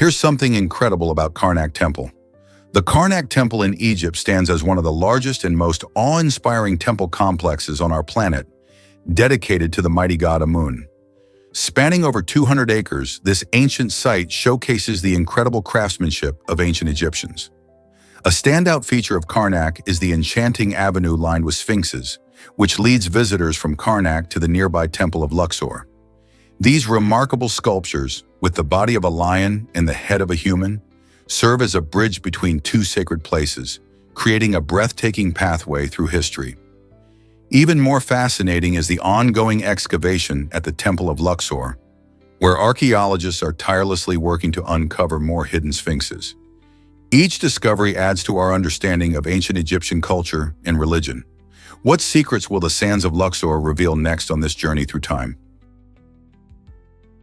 Here's something incredible about Karnak Temple. The Karnak Temple in Egypt stands as one of the largest and most awe-inspiring temple complexes on our planet, dedicated to the mighty god Amun. Spanning over 200 acres, this ancient site showcases the incredible craftsmanship of ancient Egyptians. A standout feature of Karnak is the enchanting avenue lined with sphinxes, which leads visitors from Karnak to the nearby Temple of Luxor. These remarkable sculptures, with the body of a lion and the head of a human, serve as a bridge between two sacred places, creating a breathtaking pathway through history. Even more fascinating is the ongoing excavation at the Temple of Luxor, where archaeologists are tirelessly working to uncover more hidden sphinxes. Each discovery adds to our understanding of ancient Egyptian culture and religion. What secrets will the sands of Luxor reveal next on this journey through time?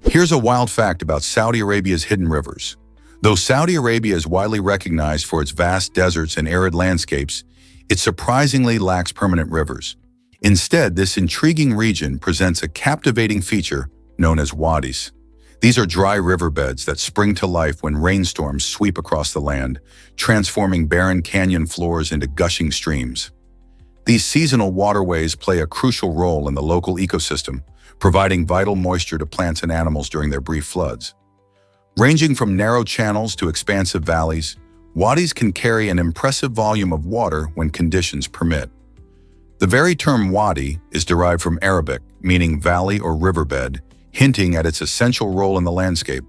Here's a wild fact about Saudi Arabia's hidden rivers. Though Saudi Arabia is widely recognized for its vast deserts and arid landscapes, it surprisingly lacks permanent rivers. Instead, this intriguing region presents a captivating feature known as wadis. These are dry riverbeds that spring to life when rainstorms sweep across the land, transforming barren canyon floors into gushing streams. These seasonal waterways play a crucial role in the local ecosystem, providing vital moisture to plants and animals during their brief floods. Ranging from narrow channels to expansive valleys, wadis can carry an impressive volume of water when conditions permit. The very term wadi is derived from Arabic, meaning valley or riverbed, hinting at its essential role in the landscape.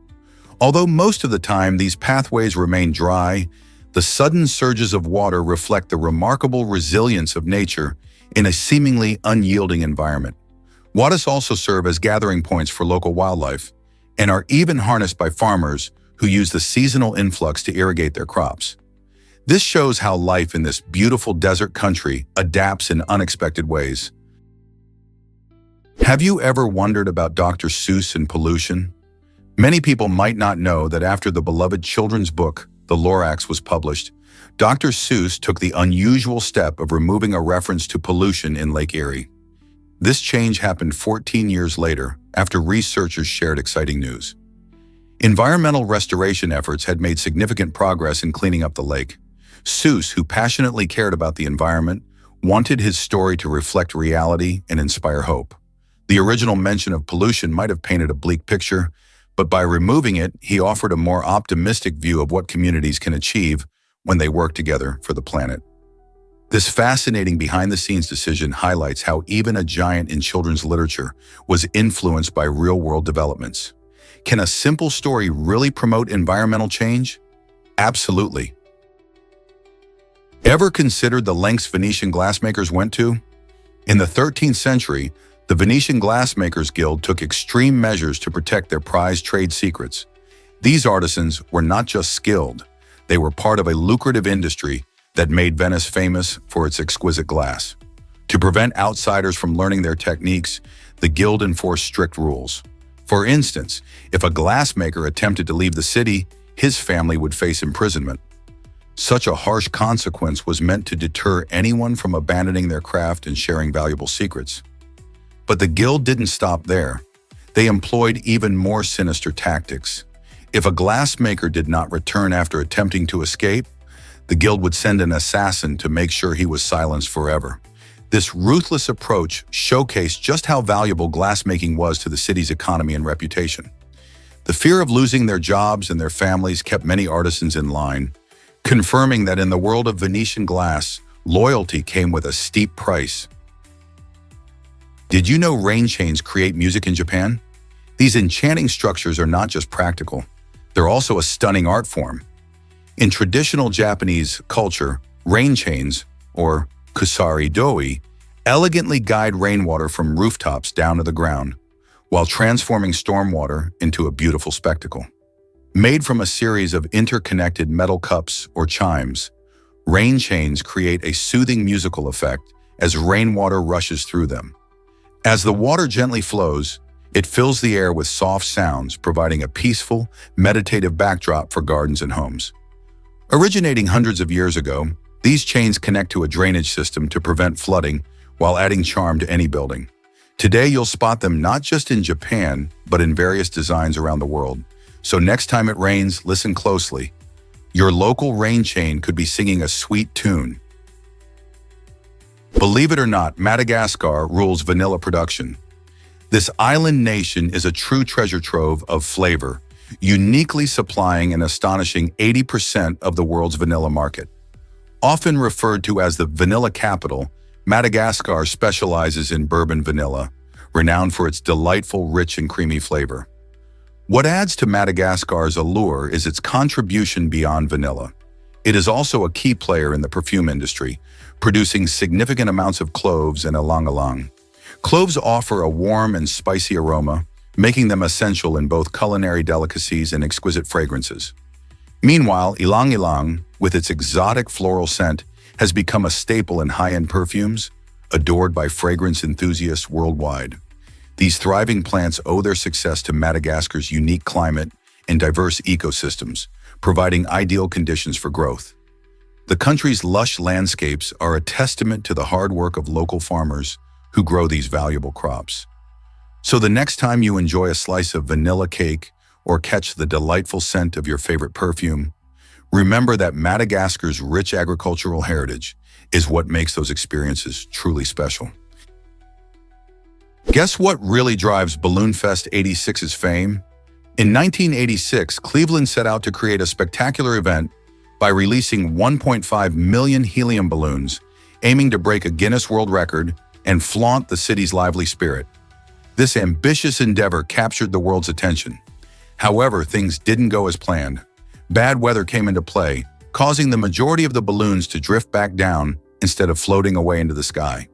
Although most of the time these pathways remain dry, the sudden surges of water reflect the remarkable resilience of nature in a seemingly unyielding environment. Wadis also serve as gathering points for local wildlife and are even harnessed by farmers who use the seasonal influx to irrigate their crops. This shows how life in this beautiful desert country adapts in unexpected ways. Have you ever wondered about Dr. Seuss and pollution? Many people might not know that after the beloved children's book, The Lorax, was published, Dr. Seuss took the unusual step of removing a reference to pollution in Lake Erie. This change happened 14 years later, after researchers shared exciting news. Environmental restoration efforts had made significant progress in cleaning up the lake. Seuss, who passionately cared about the environment, wanted his story to reflect reality and inspire hope. The original mention of pollution might have painted a bleak picture, but by removing it, he offered a more optimistic view of what communities can achieve when they work together for the planet. This fascinating behind-the-scenes decision highlights how even a giant in children's literature was influenced by real-world developments. Can a simple story really promote environmental change? Absolutely. Ever considered the lengths Venetian glassmakers went to? In the 13th century, the Venetian Glassmakers Guild took extreme measures to protect their prized trade secrets. These artisans were not just skilled, they were part of a lucrative industry that made Venice famous for its exquisite glass. To prevent outsiders from learning their techniques, the guild enforced strict rules. For instance, if a glassmaker attempted to leave the city, his family would face imprisonment. Such a harsh consequence was meant to deter anyone from abandoning their craft and sharing valuable secrets. But the guild didn't stop there. They employed even more sinister tactics. If a glassmaker did not return after attempting to escape, the guild would send an assassin to make sure he was silenced forever. This ruthless approach showcased just how valuable glassmaking was to the city's economy and reputation. The fear of losing their jobs and their families kept many artisans in line, confirming that in the world of Venetian glass, loyalty came with a steep price. Did you know rain chains create music in Japan? These enchanting structures are not just practical, they're also a stunning art form. In traditional Japanese culture, rain chains, or kusari doi, elegantly guide rainwater from rooftops down to the ground, while transforming stormwater into a beautiful spectacle. Made from a series of interconnected metal cups or chimes, rain chains create a soothing musical effect as rainwater rushes through them. As the water gently flows, it fills the air with soft sounds, providing a peaceful, meditative backdrop for gardens and homes. Originating hundreds of years ago, these chains connect to a drainage system to prevent flooding while adding charm to any building. Today, you'll spot them not just in Japan, but in various designs around the world, So next time it rains, listen closely. Your local rain chain could be singing a sweet tune. Believe it or not, Madagascar rules vanilla production. This island nation is a true treasure trove of flavor, uniquely supplying an astonishing 80% of the world's vanilla market. Often referred to as the vanilla capital, Madagascar specializes in bourbon vanilla, renowned for its delightful, rich and creamy flavor. What adds to Madagascar's allure is its contribution beyond vanilla. It is also a key player in the perfume industry, producing significant amounts of cloves and ylang-ylang. Cloves offer a warm and spicy aroma, making them essential in both culinary delicacies and exquisite fragrances. Meanwhile, ylang-ylang, with its exotic floral scent, has become a staple in high-end perfumes, adored by fragrance enthusiasts worldwide. These thriving plants owe their success to Madagascar's unique climate and diverse ecosystems, providing ideal conditions for growth. The country's lush landscapes are a testament to the hard work of local farmers who grow these valuable crops. So the next time you enjoy a slice of vanilla cake or catch the delightful scent of your favorite perfume, remember that Madagascar's rich agricultural heritage is what makes those experiences truly special. Guess what really drives Balloon Fest 86's fame? In 1986, Cleveland set out to create a spectacular event by releasing 1.5 million helium balloons, aiming to break a Guinness World Record and flaunt the city's lively spirit. This ambitious endeavor captured the world's attention. However, things didn't go as planned. Bad weather came into play, causing the majority of the balloons to drift back down instead of floating away into the sky.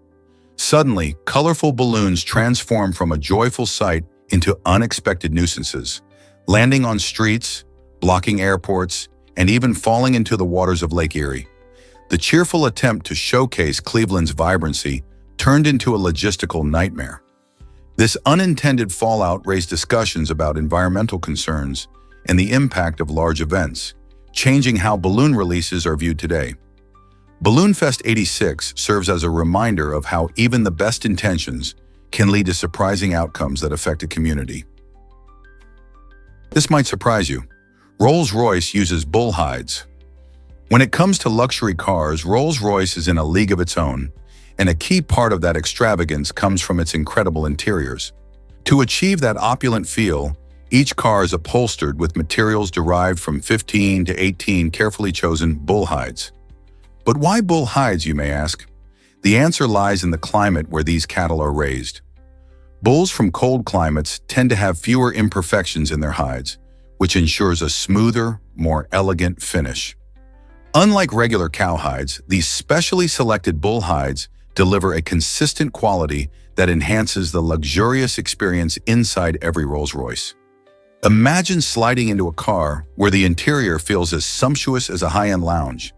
Suddenly, colorful balloons transformed from a joyful sight into unexpected nuisances, landing on streets, blocking airports, and even falling into the waters of Lake Erie. The cheerful attempt to showcase Cleveland's vibrancy turned into a logistical nightmare. This unintended fallout raised discussions about environmental concerns and the impact of large events, changing how balloon releases are viewed today. Balloon Fest 86 serves as a reminder of how even the best intentions can lead to surprising outcomes that affect a community. This might surprise you. Rolls-Royce uses bull hides. When it comes to luxury cars, Rolls-Royce is in a league of its own, and a key part of that extravagance comes from its incredible interiors. To achieve that opulent feel, each car is upholstered with materials derived from 15 to 18 carefully chosen bull hides. But why bull hides, you may ask? The answer lies in the climate where these cattle are raised. Bulls from cold climates tend to have fewer imperfections in their hides, which ensures a smoother, more elegant finish. Unlike regular cow hides, these specially selected bull hides deliver a consistent quality that enhances the luxurious experience inside every Rolls-Royce. Imagine sliding into a car where the interior feels as sumptuous as a high-end lounge.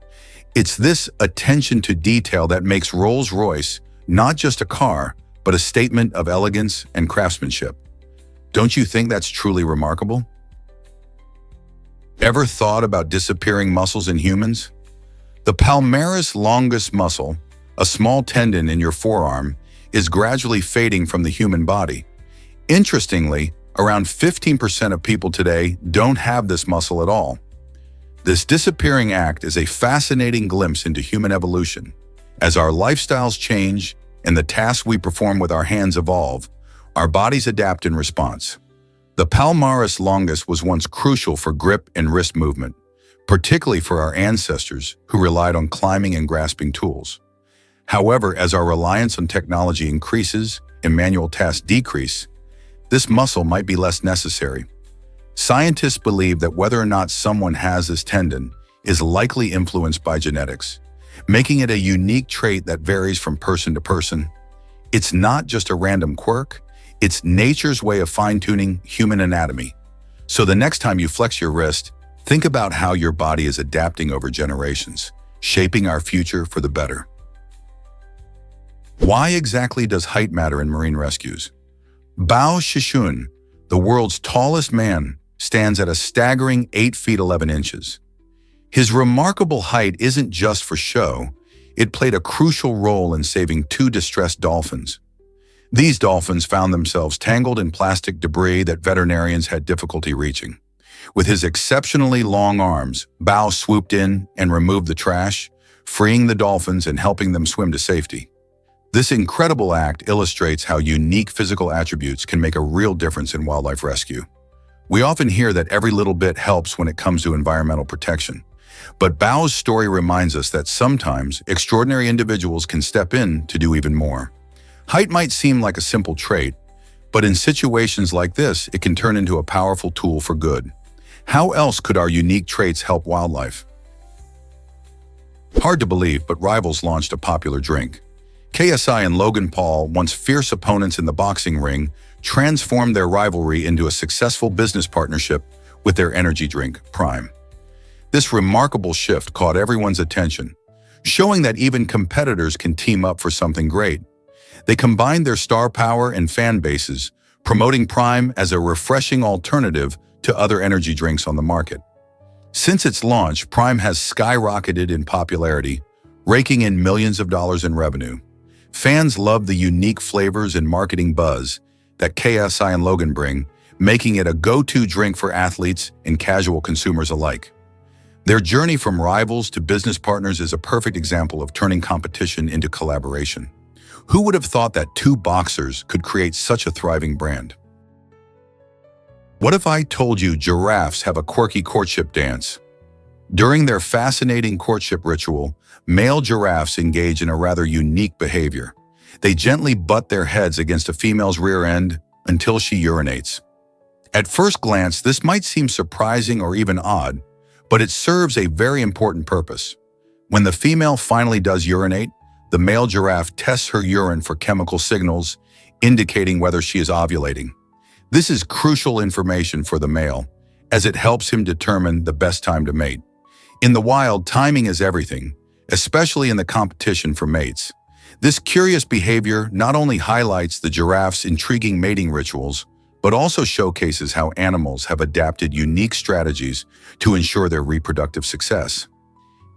It's this attention to detail that makes Rolls-Royce not just a car, but a statement of elegance and craftsmanship. Don't you think that's truly remarkable? Ever thought about disappearing muscles in humans? The palmaris longus muscle, a small tendon in your forearm, is gradually fading from the human body. Interestingly, around 15% of people today don't have this muscle at all. This disappearing act is a fascinating glimpse into human evolution. As our lifestyles change and the tasks we perform with our hands evolve, our bodies adapt in response. The palmaris longus was once crucial for grip and wrist movement, particularly for our ancestors who relied on climbing and grasping tools. However, as our reliance on technology increases and manual tasks decrease, this muscle might be less necessary. Scientists believe that whether or not someone has this tendon is likely influenced by genetics, making it a unique trait that varies from person to person. It's not just a random quirk, it's nature's way of fine-tuning human anatomy. So the next time you flex your wrist, think about how your body is adapting over generations, shaping our future for the better. Why exactly does height matter in marine rescues? Bao Shishun, the world's tallest man, stands at a staggering 8 feet 11 inches. His remarkable height isn't just for show, it played a crucial role in saving 2 distressed dolphins. These dolphins found themselves tangled in plastic debris that veterinarians had difficulty reaching. With his exceptionally long arms, Bao swooped in and removed the trash, freeing the dolphins and helping them swim to safety. This incredible act illustrates how unique physical attributes can make a real difference in wildlife rescue. We often hear that every little bit helps when it comes to environmental protection. But Bao's story reminds us that sometimes extraordinary individuals can step in to do even more. Height might seem like a simple trait, but in situations like this, it can turn into a powerful tool for good. How else could our unique traits help wildlife? Hard to believe, but rivals launched a popular drink. KSI and Logan Paul, once fierce opponents in the boxing ring, transformed their rivalry into a successful business partnership with their energy drink, Prime. This remarkable shift caught everyone's attention, showing that even competitors can team up for something great. They combined their star power and fan bases, promoting Prime as a refreshing alternative to other energy drinks on the market. Since its launch, Prime has skyrocketed in popularity, raking in millions of dollars in revenue. Fans love the unique flavors and marketing buzz that KSI and Logan bring, making it a go-to drink for athletes and casual consumers alike. Their journey from rivals to business partners is a perfect example of turning competition into collaboration. Who would have thought that two boxers could create such a thriving brand? What if I told you giraffes have a quirky courtship dance? During their fascinating courtship ritual, male giraffes engage in a rather unique behavior. They gently butt their heads against a female's rear end until she urinates. At first glance, this might seem surprising or even odd, but it serves a very important purpose. When the female finally does urinate, the male giraffe tests her urine for chemical signals, indicating whether she is ovulating. This is crucial information for the male, as it helps him determine the best time to mate. In the wild, timing is everything, especially in the competition for mates. This curious behavior not only highlights the giraffe's intriguing mating rituals, but also showcases how animals have adapted unique strategies to ensure their reproductive success.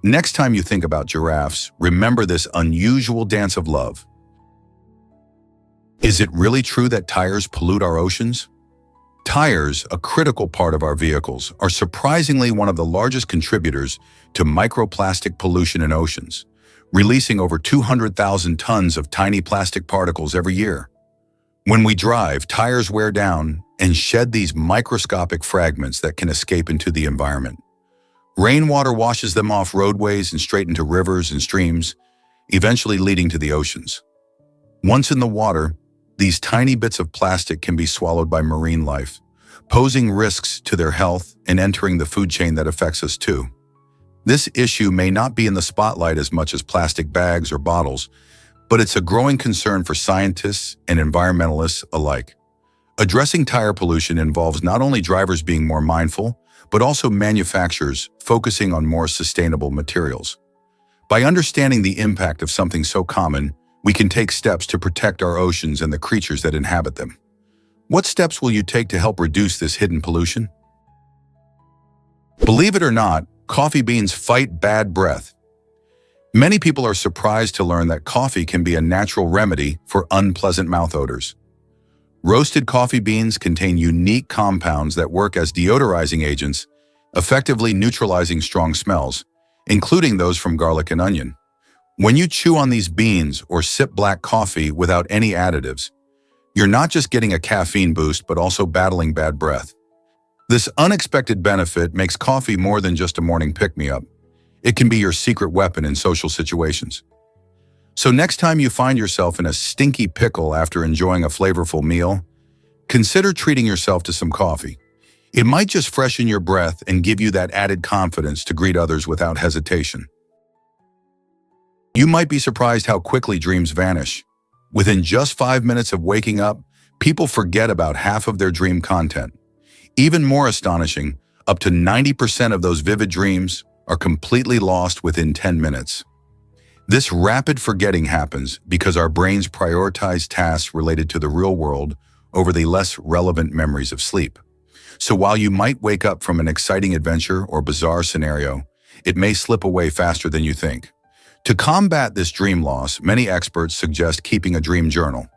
Next time you think about giraffes, remember this unusual dance of love. Is it really true that tires pollute our oceans? Tires, a critical part of our vehicles, are surprisingly one of the largest contributors to microplastic pollution in oceans, releasing over 200,000 tons of tiny plastic particles every year. When we drive, tires wear down and shed these microscopic fragments that can escape into the environment. Rainwater washes them off roadways and straight into rivers and streams, eventually leading to the oceans. Once in the water, these tiny bits of plastic can be swallowed by marine life, posing risks to their health and entering the food chain that affects us too. This issue may not be in the spotlight as much as plastic bags or bottles, but it's a growing concern for scientists and environmentalists alike. Addressing tire pollution involves not only drivers being more mindful, but also manufacturers focusing on more sustainable materials. By understanding the impact of something so common, we can take steps to protect our oceans and the creatures that inhabit them. What steps will you take to help reduce this hidden pollution? Believe it or not, coffee beans fight bad breath. Many people are surprised to learn that coffee can be a natural remedy for unpleasant mouth odors. Roasted coffee beans contain unique compounds that work as deodorizing agents, effectively neutralizing strong smells, including those from garlic and onion. When you chew on these beans or sip black coffee without any additives, you're not just getting a caffeine boost, but also battling bad breath. This unexpected benefit makes coffee more than just a morning pick-me-up. It can be your secret weapon in social situations. So next time you find yourself in a stinky pickle after enjoying a flavorful meal, consider treating yourself to some coffee. It might just freshen your breath and give you that added confidence to greet others without hesitation. You might be surprised how quickly dreams vanish. Within just 5 minutes of waking up, people forget about half of their dream content. Even more astonishing, up to 90% of those vivid dreams are completely lost within 10 minutes. This rapid forgetting happens because our brains prioritize tasks related to the real world over the less relevant memories of sleep. So while you might wake up from an exciting adventure or bizarre scenario, it may slip away faster than you think. To combat this dream loss, many experts suggest keeping a dream journal.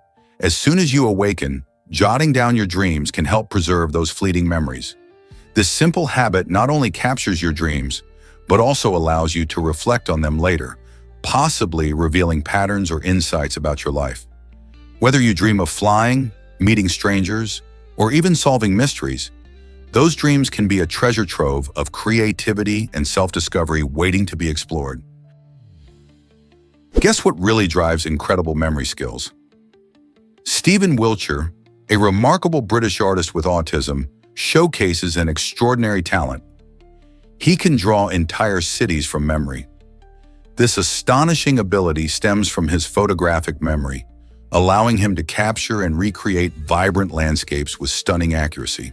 As soon as you awaken, jotting down your dreams can help preserve those fleeting memories. This simple habit not only captures your dreams, but also allows you to reflect on them later, possibly revealing patterns or insights about your life. Whether you dream of flying, meeting strangers, or even solving mysteries, those dreams can be a treasure trove of creativity and self-discovery waiting to be explored. Guess what really drives incredible memory skills? Stephen Wiltshire, a remarkable British artist with autism, showcases an extraordinary talent. He can draw entire cities from memory. This astonishing ability stems from his photographic memory, allowing him to capture and recreate vibrant landscapes with stunning accuracy.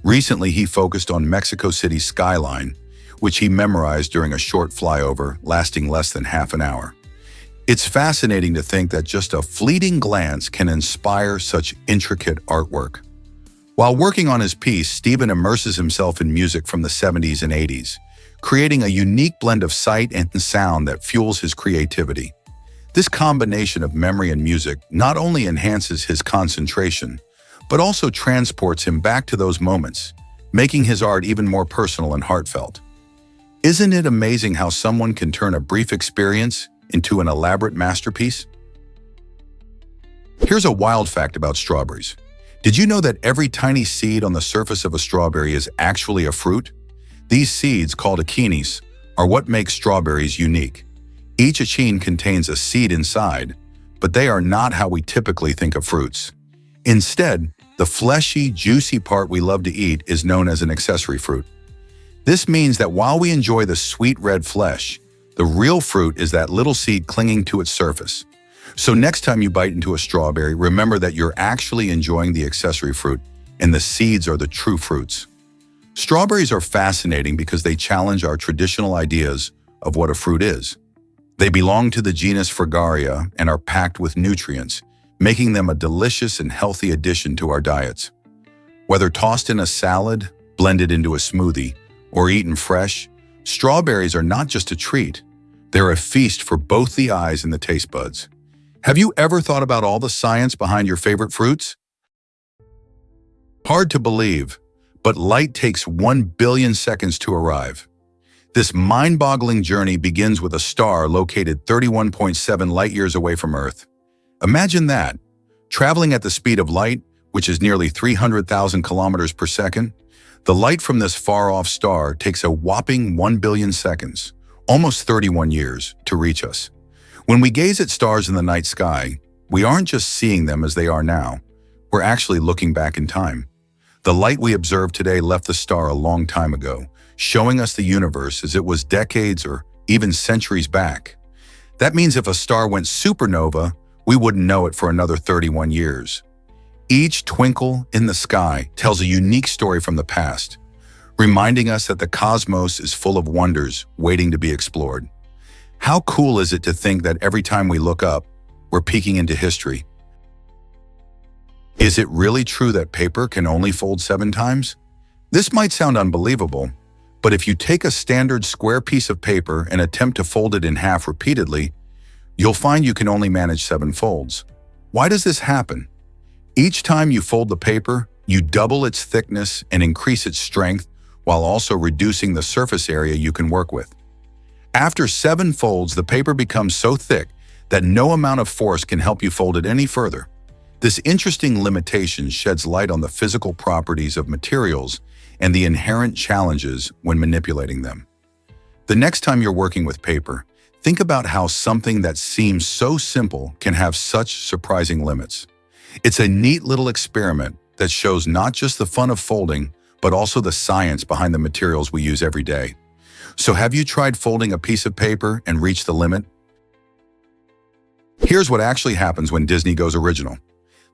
Recently, he focused on Mexico City's skyline, which he memorized during a short flyover lasting less than half an hour. It's fascinating to think that just a fleeting glance can inspire such intricate artwork. While working on his piece, Stephen immerses himself in music from the 70s and 80s, creating a unique blend of sight and sound that fuels his creativity. This combination of memory and music not only enhances his concentration, but also transports him back to those moments, making his art even more personal and heartfelt. Isn't it amazing how someone can turn a brief experience into an elaborate masterpiece? Here's a wild fact about strawberries. Did you know that every tiny seed on the surface of a strawberry is actually a fruit? These seeds, called achenes, are what makes strawberries unique. Each achene contains a seed inside, but they are not how we typically think of fruits. Instead, the fleshy, juicy part we love to eat is known as an accessory fruit. This means that while we enjoy the sweet red flesh, the real fruit is that little seed clinging to its surface. So next time you bite into a strawberry, remember that you're actually enjoying the accessory fruit, and the seeds are the true fruits. Strawberries are fascinating because they challenge our traditional ideas of what a fruit is. They belong to the genus Fragaria and are packed with nutrients, making them a delicious and healthy addition to our diets. Whether tossed in a salad, blended into a smoothie, or eaten fresh, strawberries are not just a treat. They're a feast for both the eyes and the taste buds. Have you ever thought about all the science behind your favorite fruits? Hard to believe, but light takes 1 billion seconds to arrive. This mind-boggling journey begins with a star located 31.7 light-years away from Earth. Imagine that, traveling at the speed of light, which is nearly 300,000 kilometers per second. The light from this far-off star takes a whopping 1 billion seconds, almost 31 years, to reach us. When we gaze at stars in the night sky, we aren't just seeing them as they are now. We're actually looking back in time. The light we observe today left the star a long time ago, showing us the universe as it was decades or even centuries back. That means if a star went supernova, we wouldn't know it for another 31 years. Each twinkle in the sky tells a unique story from the past, reminding us that the cosmos is full of wonders waiting to be explored. How cool is it to think that every time we look up, we're peeking into history? Is it really true that paper can only fold 7 times? This might sound unbelievable, but if you take a standard square piece of paper and attempt to fold it in half repeatedly, you'll find you can only manage 7 folds. Why does this happen? Each time you fold the paper, you double its thickness and increase its strength while also reducing the surface area you can work with. After 7 folds, the paper becomes so thick that no amount of force can help you fold it any further. This interesting limitation sheds light on the physical properties of materials and the inherent challenges when manipulating them. The next time you're working with paper, think about how something that seems so simple can have such surprising limits. It's a neat little experiment that shows not just the fun of folding, but also the science behind the materials we use every day. So have you tried folding a piece of paper and reached the limit? Here's what actually happens when Disney goes original.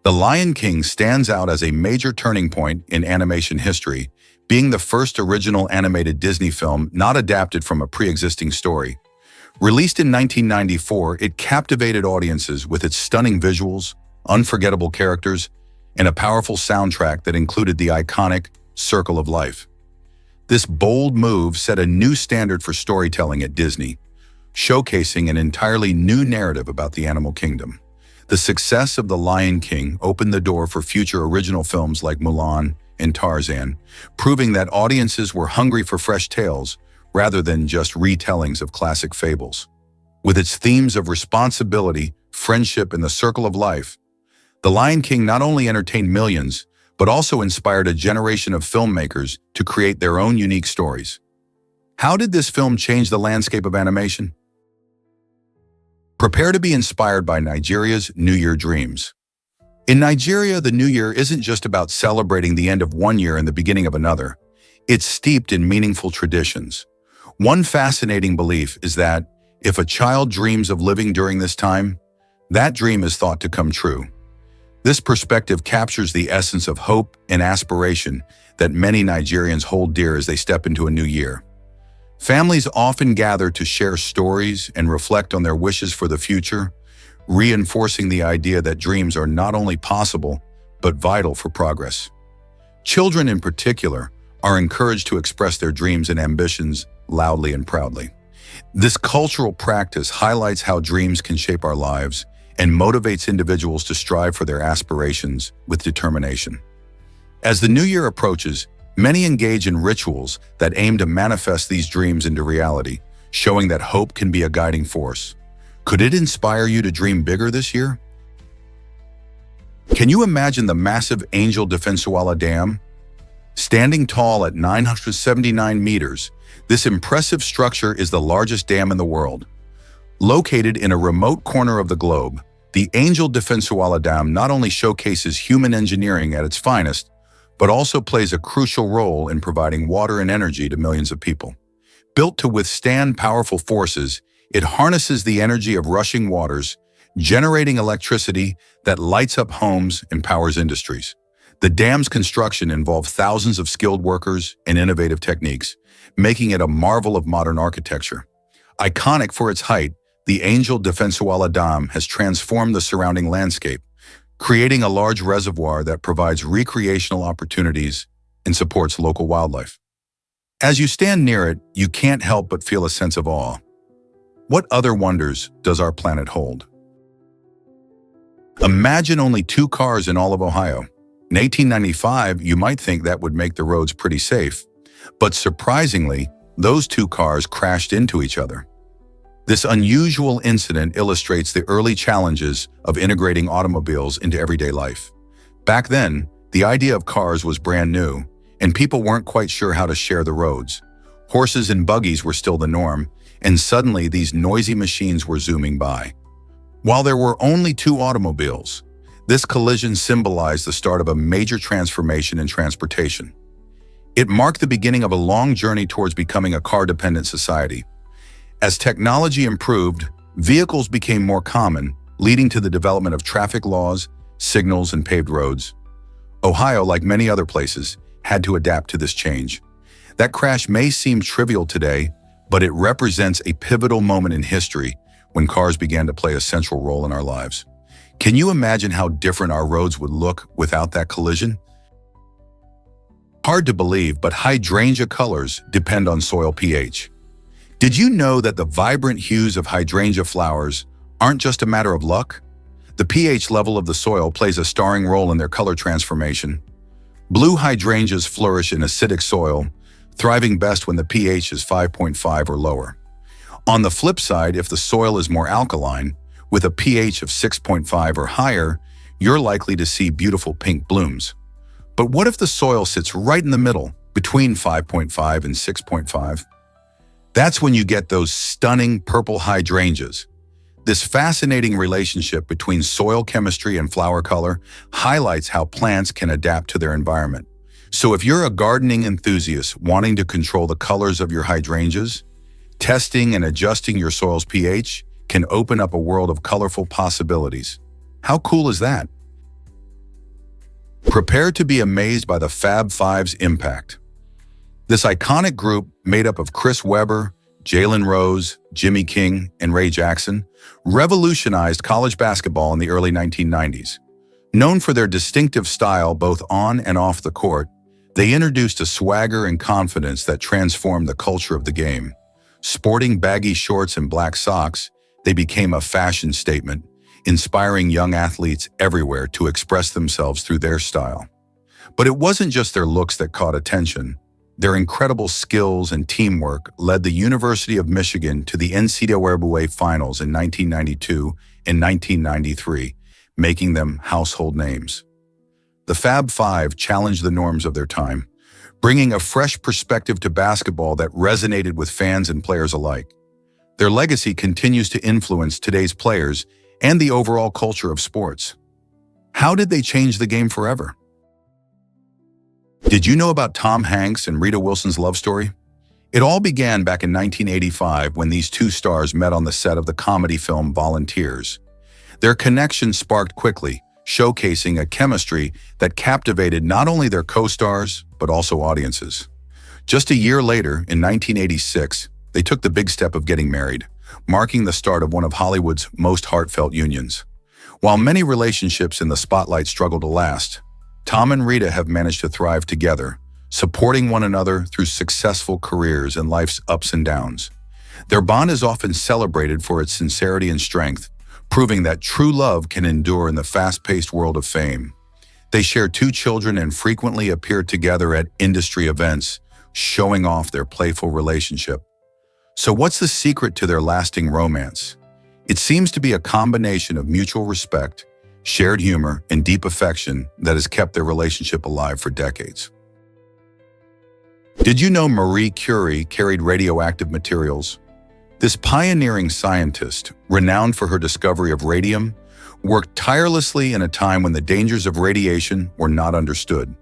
The Lion King stands out as a major turning point in animation history, being the first original animated Disney film not adapted from a pre-existing story. Released in 1994, it captivated audiences with its stunning visuals, unforgettable characters, and a powerful soundtrack that included the iconic Circle of Life. This bold move set a new standard for storytelling at Disney, showcasing an entirely new narrative about the animal kingdom. The success of The Lion King opened the door for future original films like Mulan in Tarzan, proving that audiences were hungry for fresh tales rather than just retellings of classic fables. With its themes of responsibility, friendship, and the circle of life, The Lion King not only entertained millions, but also inspired a generation of filmmakers to create their own unique stories. How did this film change the landscape of animation? Prepare to be inspired by Nigeria's New Year dreams. In Nigeria, the New Year isn't just about celebrating the end of one year and the beginning of another. It's steeped in meaningful traditions. One fascinating belief is that if a child dreams of living during this time, that dream is thought to come true. This perspective captures the essence of hope and aspiration that many Nigerians hold dear as they step into a new year. Families often gather to share stories and reflect on their wishes for the future, reinforcing the idea that dreams are not only possible, but vital for progress. Children in particular are encouraged to express their dreams and ambitions loudly and proudly. This cultural practice highlights how dreams can shape our lives and motivates individuals to strive for their aspirations with determination. As the new year approaches, many engage in rituals that aim to manifest these dreams into reality, showing that hope can be a guiding force. Could it inspire you to dream bigger this year? Can you imagine the massive Angel Defensuala Dam? Standing tall at 979 meters, this impressive structure is the largest dam in the world. Located in a remote corner of the globe, the Angel Defensuala Dam not only showcases human engineering at its finest, but also plays a crucial role in providing water and energy to millions of people. Built to withstand powerful forces, it harnesses the energy of rushing waters, generating electricity that lights up homes and powers industries. The dam's construction involved thousands of skilled workers and innovative techniques, making it a marvel of modern architecture. Iconic for its height, the Angel Defensuala Dam has transformed the surrounding landscape, creating a large reservoir that provides recreational opportunities and supports local wildlife. As you stand near it, you can't help but feel a sense of awe. What other wonders does our planet hold? Imagine only 2 cars in all of Ohio. In 1895, you might think that would make the roads pretty safe, but surprisingly, those 2 cars crashed into each other. This unusual incident illustrates the early challenges of integrating automobiles into everyday life. Back then, the idea of cars was brand new, and people weren't quite sure how to share the roads. Horses and buggies were still the norm, and suddenly these noisy machines were zooming by. While there were only 2 automobiles, this collision symbolized the start of a major transformation in transportation. It marked the beginning of a long journey towards becoming a car-dependent society. As technology improved, vehicles became more common, leading to the development of traffic laws, signals, and paved roads. Ohio, like many other places, had to adapt to this change. That crash may seem trivial today, but it represents a pivotal moment in history when cars began to play a central role in our lives. Can you imagine how different our roads would look without that collision? Hard to believe, but hydrangea colors depend on soil pH. Did you know that the vibrant hues of hydrangea flowers aren't just a matter of luck? The pH level of the soil plays a starring role in their color transformation. Blue hydrangeas flourish in acidic soil, thriving best when the pH is 5.5 or lower. On the flip side, if the soil is more alkaline, with a pH of 6.5 or higher, you're likely to see beautiful pink blooms. But what if the soil sits right in the middle, between 5.5 and 6.5? That's when you get those stunning purple hydrangeas. This fascinating relationship between soil chemistry and flower color highlights how plants can adapt to their environment. So if you're a gardening enthusiast wanting to control the colors of your hydrangeas, testing and adjusting your soil's pH can open up a world of colorful possibilities. How cool is that? Prepare to be amazed by the Fab Five's impact. This iconic group, made up of Chris Webber, Jalen Rose, Jimmy King, and Ray Jackson, revolutionized college basketball in the early 1990s. Known for their distinctive style both on and off the court, they introduced a swagger and confidence that transformed the culture of the game. Sporting baggy shorts and black socks, they became a fashion statement, inspiring young athletes everywhere to express themselves through their style. But it wasn't just their looks that caught attention. Their incredible skills and teamwork led the University of Michigan to the NCAA Finals in 1992 and 1993, making them household names. The Fab Five challenged the norms of their time, bringing a fresh perspective to basketball that resonated with fans and players alike. Their legacy continues to influence today's players and the overall culture of sports. How did they change the game forever? Did you know about Tom Hanks and Rita Wilson's love story? It all began back in 1985 when these two stars met on the set of the comedy film Volunteers. Their connection sparked quickly, showcasing a chemistry that captivated not only their co-stars, but also audiences. Just a year later, in 1986, they took the big step of getting married, marking the start of one of Hollywood's most heartfelt unions. While many relationships in the spotlight struggle to last, Tom and Rita have managed to thrive together, supporting one another through successful careers and life's ups and downs. Their bond is often celebrated for its sincerity and strength, proving that true love can endure in the fast-paced world of fame. They share two children and frequently appear together at industry events, showing off their playful relationship. So what's the secret to their lasting romance? It seems to be a combination of mutual respect, shared humor, and deep affection that has kept their relationship alive for decades. Did you know Marie Curie carried radioactive materials? This pioneering scientist, renowned for her discovery of radium, worked tirelessly in a time when the dangers of radiation were not understood.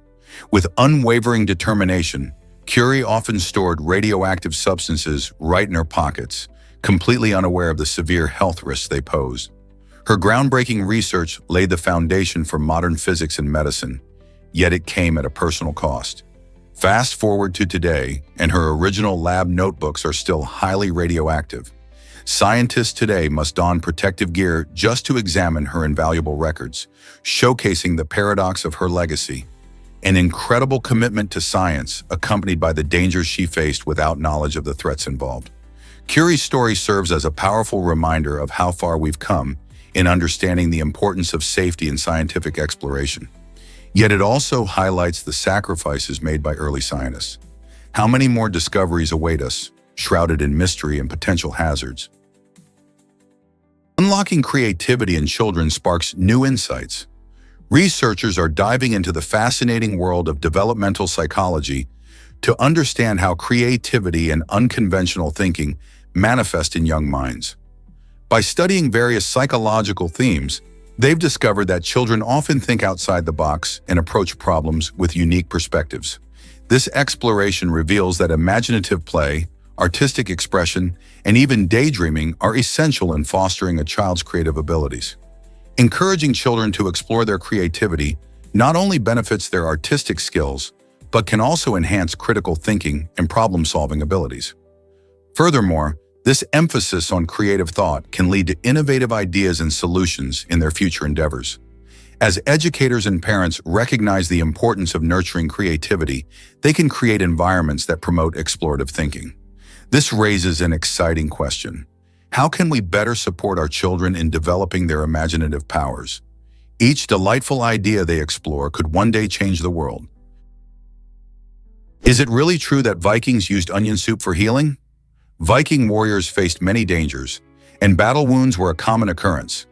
With unwavering determination, Curie often stored radioactive substances right in her pockets, completely unaware of the severe health risks they posed. Her groundbreaking research laid the foundation for modern physics and medicine, yet it came at a personal cost. Fast forward to today, and her original lab notebooks are still highly radioactive. Scientists today must don protective gear just to examine her invaluable records, showcasing the paradox of her legacy. An incredible commitment to science, accompanied by the dangers she faced without knowledge of the threats involved. Curie's story serves as a powerful reminder of how far we've come in understanding the importance of safety in scientific exploration. Yet it also highlights the sacrifices made by early scientists. How many more discoveries await us, shrouded in mystery and potential hazards? Unlocking creativity in children sparks new insights. Researchers are diving into the fascinating world of developmental psychology to understand how creativity and unconventional thinking manifest in young minds. By studying various psychological themes, they've discovered that children often think outside the box and approach problems with unique perspectives. This exploration reveals that imaginative play, artistic expression, and even daydreaming are essential in fostering a child's creative abilities. Encouraging children to explore their creativity not only benefits their artistic skills, but can also enhance critical thinking and problem-solving abilities. Furthermore, this emphasis on creative thought can lead to innovative ideas and solutions in their future endeavors. As educators and parents recognize the importance of nurturing creativity, they can create environments that promote explorative thinking. This raises an exciting question. How can we better support our children in developing their imaginative powers? Each delightful idea they explore could one day change the world. Is it really true that Vikings used onion soup for healing? Viking warriors faced many dangers, and battle wounds were a common occurrence.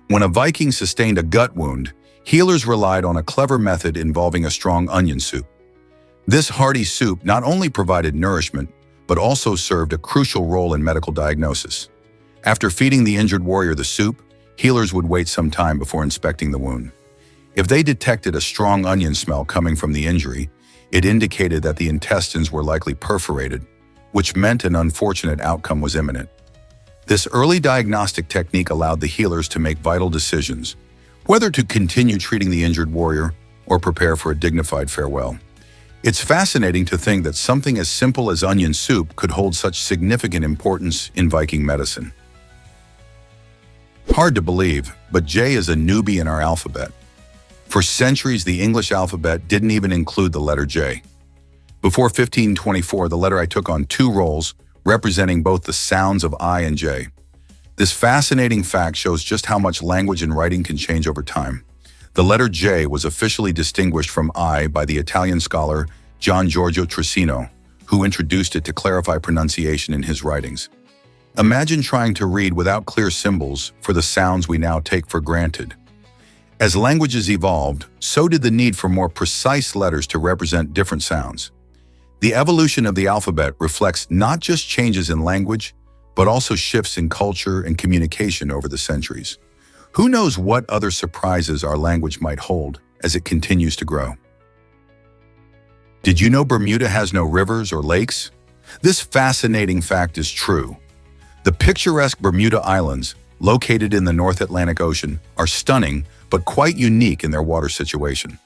When a Viking sustained a gut wound, healers relied on a clever method involving a strong onion soup. This hearty soup not only provided nourishment, but also served a crucial role in medical diagnosis. After feeding the injured warrior the soup, healers would wait some time before inspecting the wound. If they detected a strong onion smell coming from the injury, it indicated that the intestines were likely perforated, which meant an unfortunate outcome was imminent. This early diagnostic technique allowed the healers to make vital decisions, whether to continue treating the injured warrior or prepare for a dignified farewell. It's fascinating to think that something as simple as onion soup could hold such significant importance in Viking medicine. Hard to believe, but J is a newbie in our alphabet. For centuries, the English alphabet didn't even include the letter J. Before 1524, the letter I took on two roles, representing both the sounds of I and J. This fascinating fact shows just how much language and writing can change over time. The letter J was officially distinguished from I by the Italian scholar Gian Giorgio Trissino, who introduced it to clarify pronunciation in his writings. Imagine trying to read without clear symbols for the sounds we now take for granted. As languages evolved, so did the need for more precise letters to represent different sounds. The evolution of the alphabet reflects not just changes in language, but also shifts in culture and communication over the centuries. Who knows what other surprises our language might hold as it continues to grow? Did you know Bermuda has no rivers or lakes? This fascinating fact is true. The picturesque Bermuda Islands, located in the North Atlantic Ocean, are stunning but quite unique in their water situation.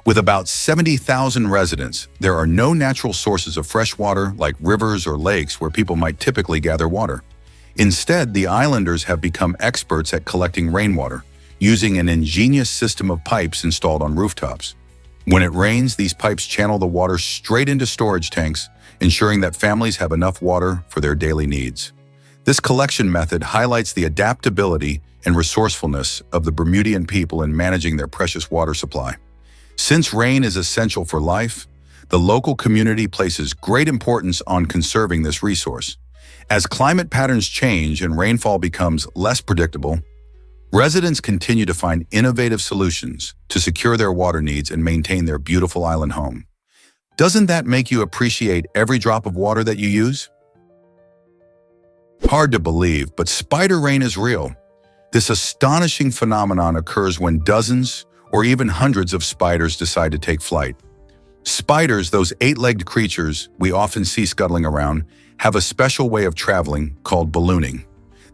With about 70,000 residents, there are no natural sources of fresh water like rivers or lakes where people might typically gather water. Instead, the islanders have become experts at collecting rainwater, using an ingenious system of pipes installed on rooftops. When it rains, these pipes channel the water straight into storage tanks, ensuring that families have enough water for their daily needs. This collection method highlights the adaptability and resourcefulness of the Bermudian people in managing their precious water supply. Since rain is essential for life, the local community places great importance on conserving this resource. As climate patterns change and rainfall becomes less predictable, residents continue to find innovative solutions to secure their water needs and maintain their beautiful island home. Doesn't that make you appreciate every drop of water that you use? Hard to believe, but spider rain is real. This astonishing phenomenon occurs when dozens or even hundreds of spiders decide to take flight. Spiders, those eight-legged creatures we often see scuttling around, have a special way of traveling called ballooning.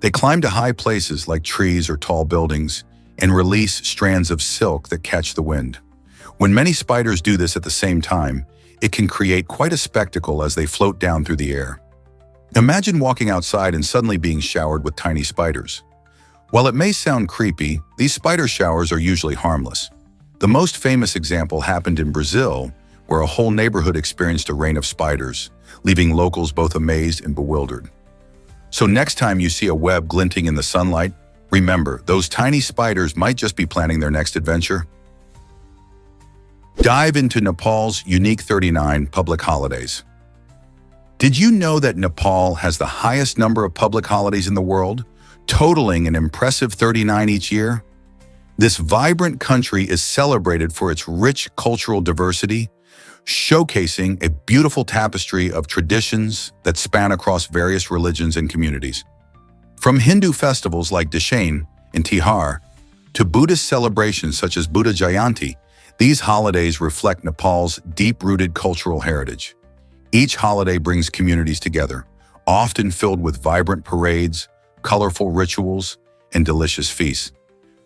They climb to high places like trees or tall buildings and release strands of silk that catch the wind. When many spiders do this at the same time, it can create quite a spectacle as they float down through the air. Imagine walking outside and suddenly being showered with tiny spiders. While it may sound creepy, these spider showers are usually harmless. The most famous example happened in Brazil, where a whole neighborhood experienced a rain of spiders, leaving locals both amazed and bewildered. So next time you see a web glinting in the sunlight, remember, those tiny spiders might just be planning their next adventure. Dive into Nepal's unique 39 public holidays. Did you know that Nepal has the highest number of public holidays in the world, totaling an impressive 39 each year? This vibrant country is celebrated for its rich cultural diversity, showcasing a beautiful tapestry of traditions that span across various religions and communities. From Hindu festivals like Dashain and Tihar to Buddhist celebrations such as Buddha Jayanti, these holidays reflect Nepal's deep-rooted cultural heritage. Each holiday brings communities together, often filled with vibrant parades, colorful rituals, and delicious feasts.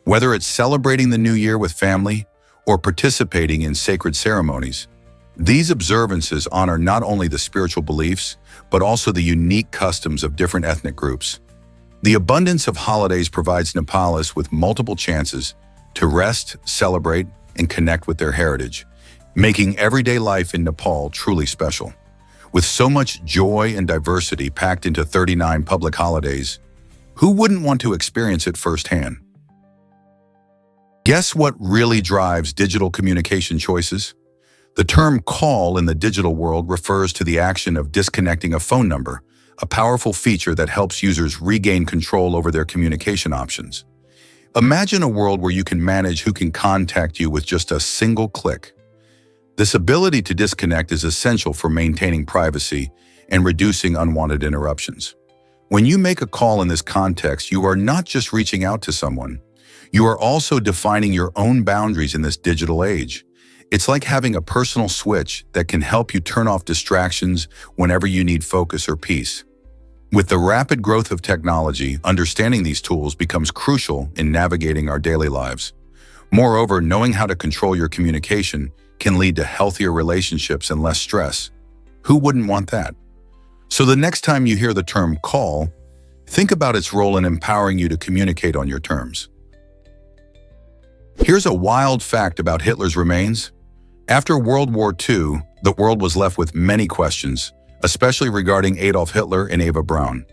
Whether it's celebrating the new year with family or participating in sacred ceremonies, these observances honor not only the spiritual beliefs, but also the unique customs of different ethnic groups. The abundance of holidays provides Nepalis with multiple chances to rest, celebrate, and connect with their heritage, making everyday life in Nepal truly special. With so much joy and diversity packed into 39 public holidays, who wouldn't want to experience it firsthand? Guess what really drives digital communication choices? The term call in the digital world refers to the action of disconnecting a phone number, a powerful feature that helps users regain control over their communication options. Imagine a world where you can manage who can contact you with just a single click. This ability to disconnect is essential for maintaining privacy and reducing unwanted interruptions. When you make a call in this context, you are not just reaching out to someone. You are also defining your own boundaries in this digital age. It's like having a personal switch that can help you turn off distractions whenever you need focus or peace. With the rapid growth of technology, understanding these tools becomes crucial in navigating our daily lives. Moreover, knowing how to control your communication can lead to healthier relationships and less stress. Who wouldn't want that? So the next time you hear the term call, think about its role in empowering you to communicate on your terms. Here's a wild fact about Hitler's remains. After World War II, the world was left with many questions, especially regarding Adolf Hitler and Eva Braun.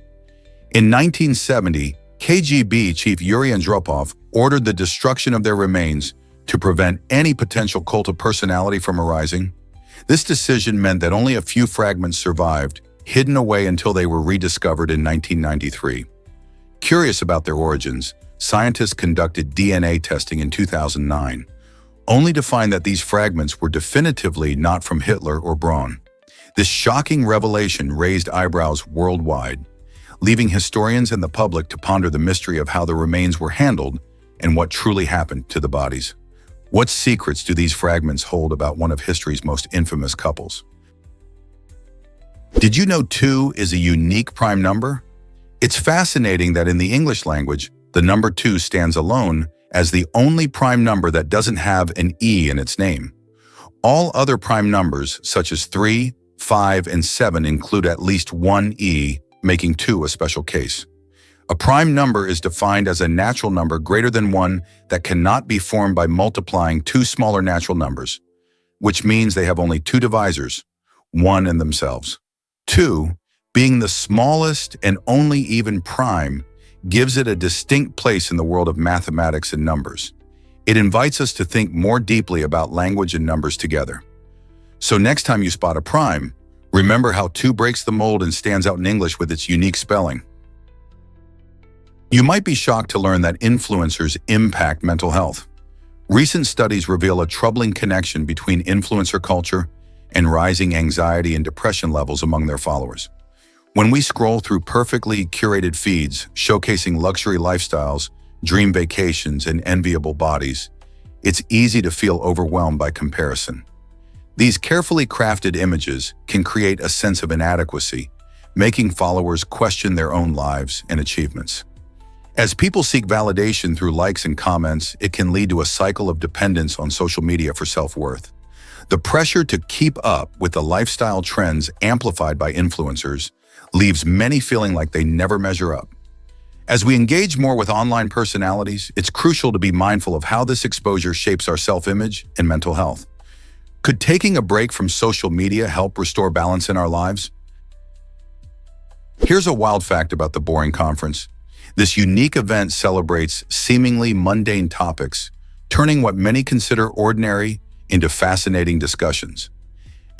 In 1970, KGB chief Yuri Andropov ordered the destruction of their remains, to prevent any potential cult of personality from arising. This decision meant that only a few fragments survived, hidden away until they were rediscovered in 1993. Curious about their origins, scientists conducted DNA testing in 2009, only to find that these fragments were definitively not from Hitler or Braun. This shocking revelation raised eyebrows worldwide, leaving historians and the public to ponder the mystery of how the remains were handled and what truly happened to the bodies. What secrets do these fragments hold about one of history's most infamous couples? Did you know 2 is a unique prime number? It's fascinating that in the English language, the number 2 stands alone as the only prime number that doesn't have an E in its name. All other prime numbers, such as 3, 5, and 7, include at least one E, making 2 a special case. A prime number is defined as a natural number greater than 1 that cannot be formed by multiplying 2 smaller natural numbers, which means they have only 2 divisors, 1 in themselves. 2, being the smallest and only even prime, gives it a distinct place in the world of mathematics and numbers. It invites us to think more deeply about language and numbers together. So next time you spot a prime, remember how 2 breaks the mold and stands out in English with its unique spelling. You might be shocked to learn that influencers impact mental health. Recent studies reveal a troubling connection between influencer culture and rising anxiety and depression levels among their followers. When we scroll through perfectly curated feeds showcasing luxury lifestyles, dream vacations, and enviable bodies, it's easy to feel overwhelmed by comparison. These carefully crafted images can create a sense of inadequacy, making followers question their own lives and achievements. As people seek validation through likes and comments, it can lead to a cycle of dependence on social media for self-worth. The pressure to keep up with the lifestyle trends amplified by influencers leaves many feeling like they never measure up. As we engage more with online personalities, it's crucial to be mindful of how this exposure shapes our self-image and mental health. Could taking a break from social media help restore balance in our lives? Here's a wild fact about the Boring Conference. This unique event celebrates seemingly mundane topics, turning what many consider ordinary into fascinating discussions.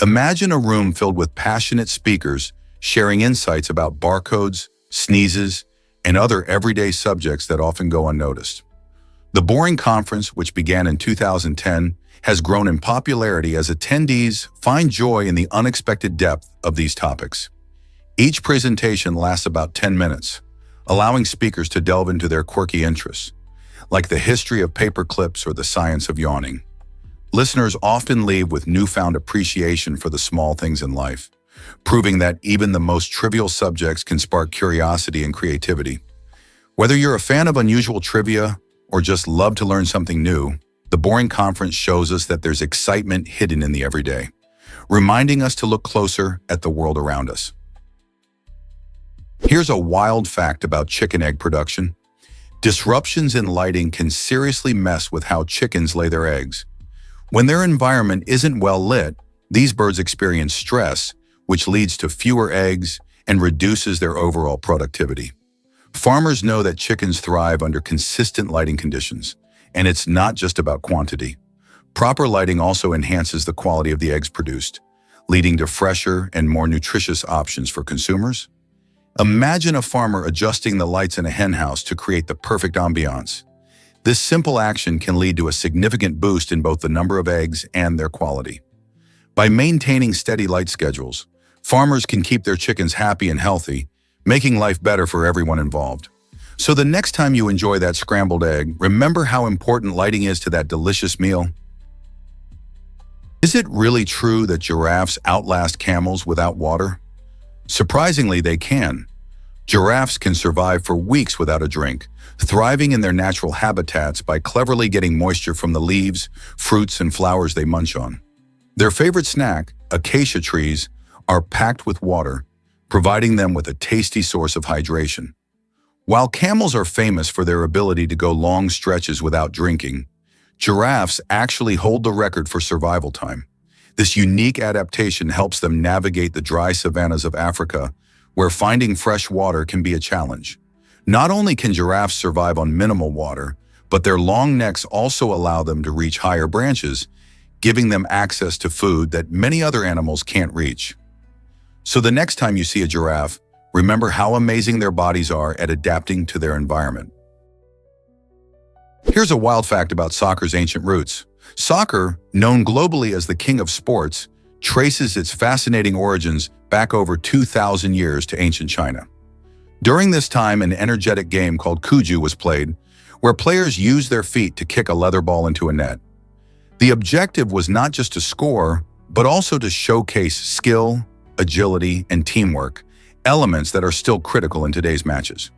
Imagine a room filled with passionate speakers sharing insights about barcodes, sneezes, and other everyday subjects that often go unnoticed. The Boring Conference, which began in 2010, has grown in popularity as attendees find joy in the unexpected depth of these topics. Each presentation lasts about 10 minutes, allowing speakers to delve into their quirky interests, like the history of paper clips or the science of yawning. Listeners often leave with newfound appreciation for the small things in life, proving that even the most trivial subjects can spark curiosity and creativity. Whether you're a fan of unusual trivia or just love to learn something new, the Boring Conference shows us that there's excitement hidden in the everyday, reminding us to look closer at the world around us. Here's a wild fact about chicken egg production. Disruptions in lighting can seriously mess with how chickens lay their eggs. When their environment isn't well lit, these birds experience stress, which leads to fewer eggs and reduces their overall productivity. Farmers know that chickens thrive under consistent lighting conditions, and it's not just about quantity. Proper lighting also enhances the quality of the eggs produced, leading to fresher and more nutritious options for consumers. Imagine a farmer adjusting the lights in a henhouse to create the perfect ambiance. This simple action can lead to a significant boost in both the number of eggs and their quality. By maintaining steady light schedules, farmers can keep their chickens happy and healthy, making life better for everyone involved. So the next time you enjoy that scrambled egg, remember how important lighting is to that delicious meal. Is it really true that giraffes outlast camels without water? Surprisingly, they can. Giraffes can survive for weeks without a drink, thriving in their natural habitats by cleverly getting moisture from the leaves, fruits, and flowers they munch on. Their favorite snack, acacia trees, are packed with water, providing them with a tasty source of hydration. While camels are famous for their ability to go long stretches without drinking, giraffes actually hold the record for survival time. This unique adaptation helps them navigate the dry savannas of Africa, where finding fresh water can be a challenge. Not only can giraffes survive on minimal water, but their long necks also allow them to reach higher branches, giving them access to food that many other animals can't reach. So the next time you see a giraffe, remember how amazing their bodies are at adapting to their environment. Here's a wild fact about soccer's ancient roots. Soccer, known globally as the king of sports, traces its fascinating origins back over 2,000 years to ancient China. During this time, an energetic game called cuju was played, where players used their feet to kick a leather ball into a net. The objective was not just to score, but also to showcase skill, agility, and teamwork, elements that are still critical in today's matches.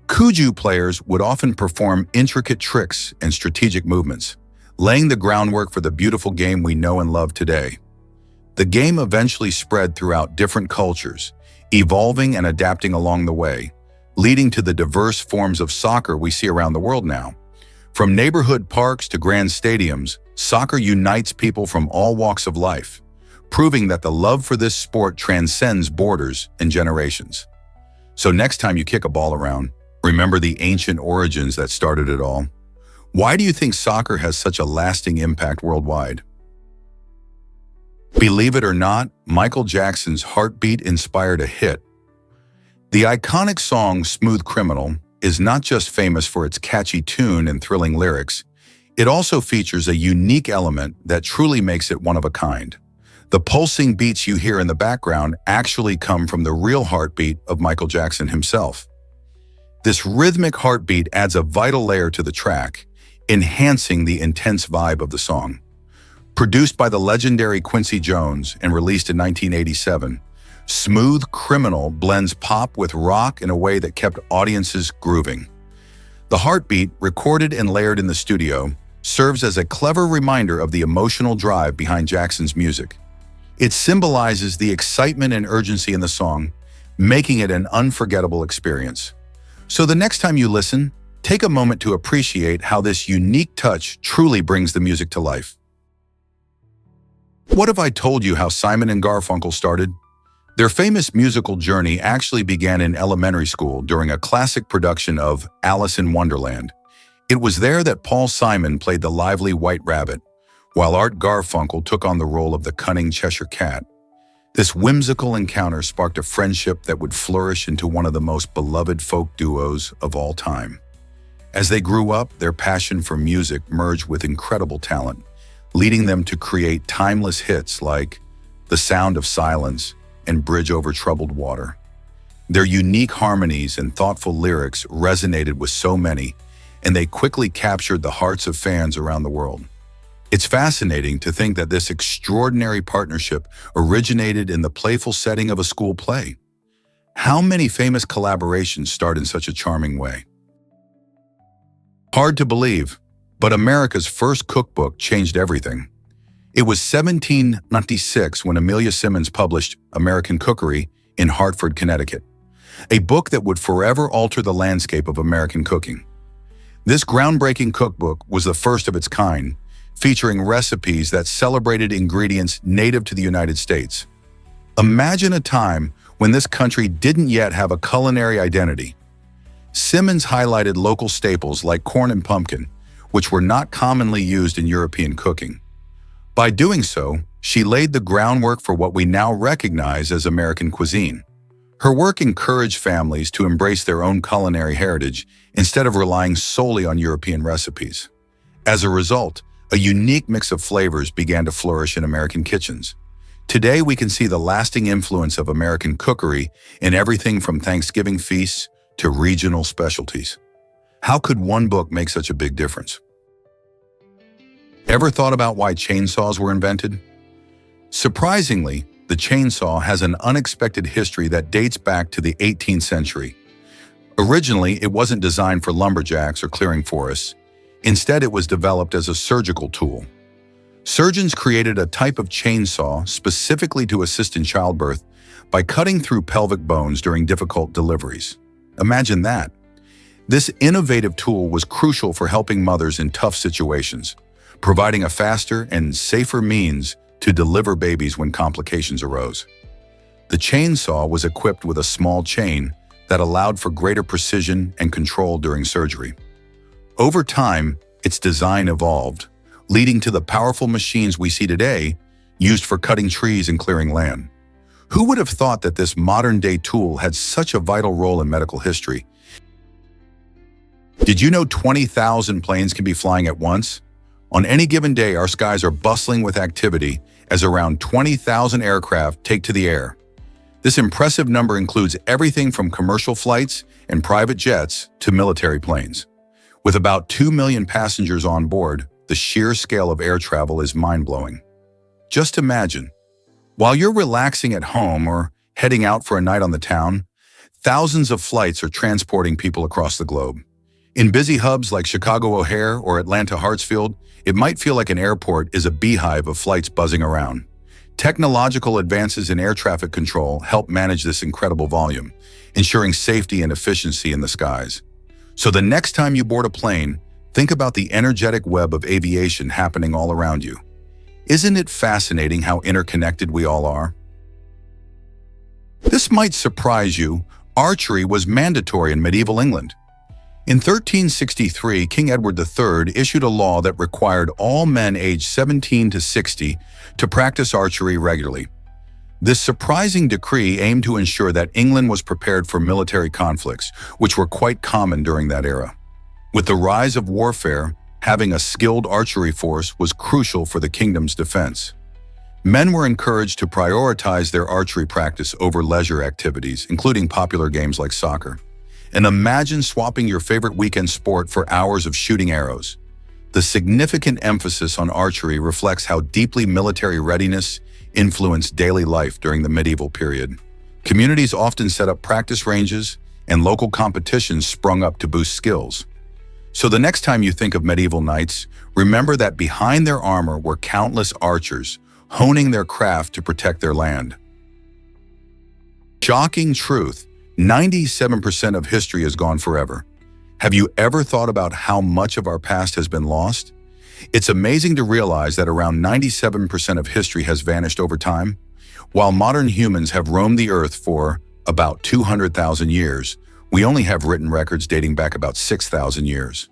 Cuju players would often perform intricate tricks and strategic movements, laying the groundwork for the beautiful game we know and love today. The game eventually spread throughout different cultures, evolving and adapting along the way, leading to the diverse forms of soccer we see around the world now. From neighborhood parks to grand stadiums, soccer unites people from all walks of life, proving that the love for this sport transcends borders and generations. So next time you kick a ball around, remember the ancient origins that started it all. Why do you think soccer has such a lasting impact worldwide? Believe it or not, Michael Jackson's heartbeat inspired a hit. The iconic song Smooth Criminal is not just famous for its catchy tune and thrilling lyrics, it also features a unique element that truly makes it one of a kind. The pulsing beats you hear in the background actually come from the real heartbeat of Michael Jackson himself. This rhythmic heartbeat adds a vital layer to the track, enhancing the intense vibe of the song. Produced by the legendary Quincy Jones and released in 1987, Smooth Criminal blends pop with rock in a way that kept audiences grooving. The heartbeat, recorded and layered in the studio, serves as a clever reminder of the emotional drive behind Jackson's music. It symbolizes the excitement and urgency in the song, making it an unforgettable experience. So the next time you listen, take a moment to appreciate how this unique touch truly brings the music to life. What if I told you how Simon and Garfunkel started? Their famous musical journey actually began in elementary school during a classic production of Alice in Wonderland. It was there that Paul Simon played the lively White Rabbit, while Art Garfunkel took on the role of the cunning Cheshire Cat. This whimsical encounter sparked a friendship that would flourish into one of the most beloved folk duos of all time. As they grew up, their passion for music merged with incredible talent, leading them to create timeless hits like The Sound of Silence and Bridge Over Troubled Water. Their unique harmonies and thoughtful lyrics resonated with so many, and they quickly captured the hearts of fans around the world. It's fascinating to think that this extraordinary partnership originated in the playful setting of a school play. How many famous collaborations start in such a charming way? Hard to believe, but America's first cookbook changed everything. It was 1796 when Amelia Simmons published American Cookery in Hartford, Connecticut, a book that would forever alter the landscape of American cooking. This groundbreaking cookbook was the first of its kind, featuring recipes that celebrated ingredients native to the United States. Imagine a time when this country didn't yet have a culinary identity. Simmons highlighted local staples like corn and pumpkin, which were not commonly used in European cooking. By doing so, she laid the groundwork for what we now recognize as American cuisine. Her work encouraged families to embrace their own culinary heritage instead of relying solely on European recipes. As a result, a unique mix of flavors began to flourish in American kitchens. Today, we can see the lasting influence of American cookery in everything from Thanksgiving feasts to regional specialties. How could one book make such a big difference? Ever thought about why chainsaws were invented? Surprisingly, the chainsaw has an unexpected history that dates back to the 18th century. Originally, it wasn't designed for lumberjacks or clearing forests. Instead, it was developed as a surgical tool. Surgeons created a type of chainsaw specifically to assist in childbirth by cutting through pelvic bones during difficult deliveries. Imagine that. This innovative tool was crucial for helping mothers in tough situations, providing a faster and safer means to deliver babies when complications arose. The chainsaw was equipped with a small chain that allowed for greater precision and control during surgery. Over time, its design evolved, leading to the powerful machines we see today, used for cutting trees and clearing land. Who would have thought that this modern-day tool had such a vital role in medical history? Did you know 20,000 planes can be flying at once? On any given day, our skies are bustling with activity as around 20,000 aircraft take to the air. This impressive number includes everything from commercial flights and private jets to military planes. With about 2 million passengers on board, the sheer scale of air travel is mind-blowing. Just imagine, while you're relaxing at home or heading out for a night on the town, thousands of flights are transporting people across the globe. In busy hubs like Chicago O'Hare or Atlanta Hartsfield, it might feel like an airport is a beehive of flights buzzing around. Technological advances in air traffic control help manage this incredible volume, ensuring safety and efficiency in the skies. So the next time you board a plane, think about the energetic web of aviation happening all around you. Isn't it fascinating how interconnected we all are? This might surprise you. Archery was mandatory in medieval England. In 1363, King Edward III issued a law that required all men aged 17 to 60 to practice archery regularly. This surprising decree aimed to ensure that England was prepared for military conflicts, which were quite common during that era. With the rise of warfare, having a skilled archery force was crucial for the kingdom's defense. Men were encouraged to prioritize their archery practice over leisure activities, including popular games like soccer. And imagine swapping your favorite weekend sport for hours of shooting arrows. The significant emphasis on archery reflects how deeply military readiness influenced daily life during the medieval period. Communities often set up practice ranges, and local competitions sprung up to boost skills. So the next time you think of medieval knights, remember that behind their armor were countless archers, honing their craft to protect their land. Shocking truth. 97% of history is gone forever. Have you ever thought about how much of our past has been lost? It's amazing to realize that around 97% of history has vanished over time. While modern humans have roamed the earth for about 200,000 years, we only have written records dating back about 6,000 years.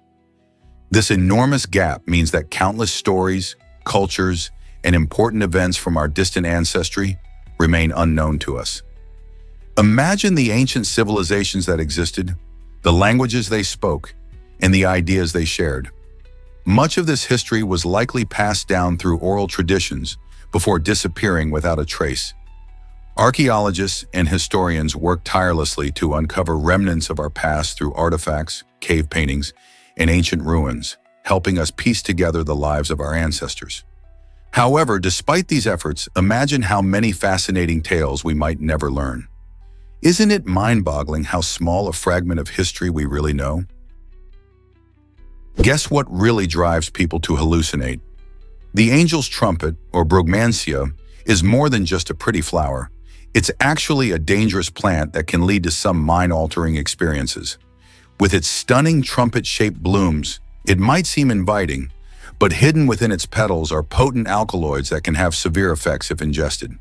This enormous gap means that countless stories, cultures, and important events from our distant ancestry remain unknown to us. Imagine the ancient civilizations that existed, the languages they spoke, and the ideas they shared. Much of this history was likely passed down through oral traditions before disappearing without a trace. Archaeologists and historians work tirelessly to uncover remnants of our past through artifacts, cave paintings, and ancient ruins, helping us piece together the lives of our ancestors. However, despite these efforts, imagine how many fascinating tales we might never learn. Isn't it mind-boggling how small a fragment of history we really know? Guess what really drives people to hallucinate? The angel's trumpet, or brugmansia, is more than just a pretty flower. It's actually a dangerous plant that can lead to some mind-altering experiences. With its stunning trumpet-shaped blooms, it might seem inviting, but hidden within its petals are potent alkaloids that can have severe effects if ingested.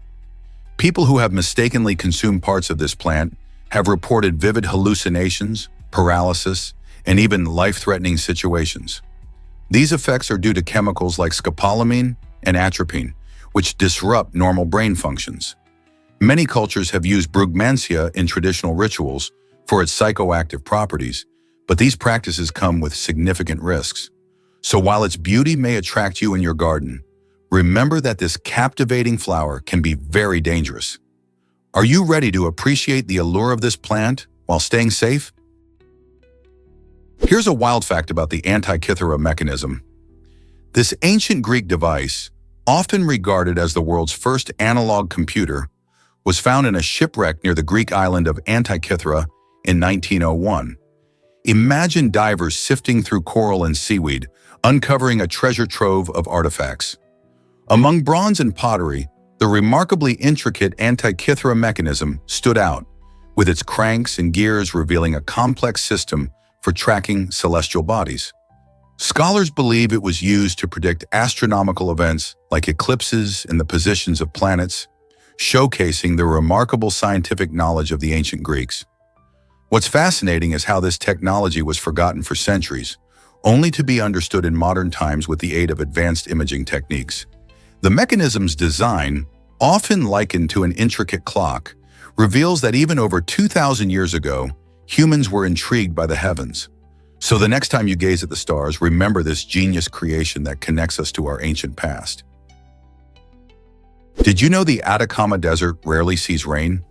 People who have mistakenly consumed parts of this plant have reported vivid hallucinations, paralysis, and even life-threatening situations. These effects are due to chemicals like scopolamine and atropine, which disrupt normal brain functions. Many cultures have used brugmansia in traditional rituals for its psychoactive properties, but these practices come with significant risks. So while its beauty may attract you in your garden, remember that this captivating flower can be very dangerous. Are you ready to appreciate the allure of this plant while staying safe? Here's a wild fact about the Antikythera mechanism. This ancient Greek device, often regarded as the world's first analog computer, was found in a shipwreck near the Greek island of Antikythera in 1901. Imagine divers sifting through coral and seaweed, uncovering a treasure trove of artifacts. Among bronze and pottery, the remarkably intricate Antikythera mechanism stood out, with its cranks and gears revealing a complex system for tracking celestial bodies. Scholars believe it was used to predict astronomical events like eclipses and the positions of planets, showcasing the remarkable scientific knowledge of the ancient Greeks. What's fascinating is how this technology was forgotten for centuries, only to be understood in modern times with the aid of advanced imaging techniques. The mechanism's design, often likened to an intricate clock, reveals that even over 2,000 years ago, humans were intrigued by the heavens. So the next time you gaze at the stars, remember this genius creation that connects us to our ancient past. Did you know the Atacama Desert rarely sees rain?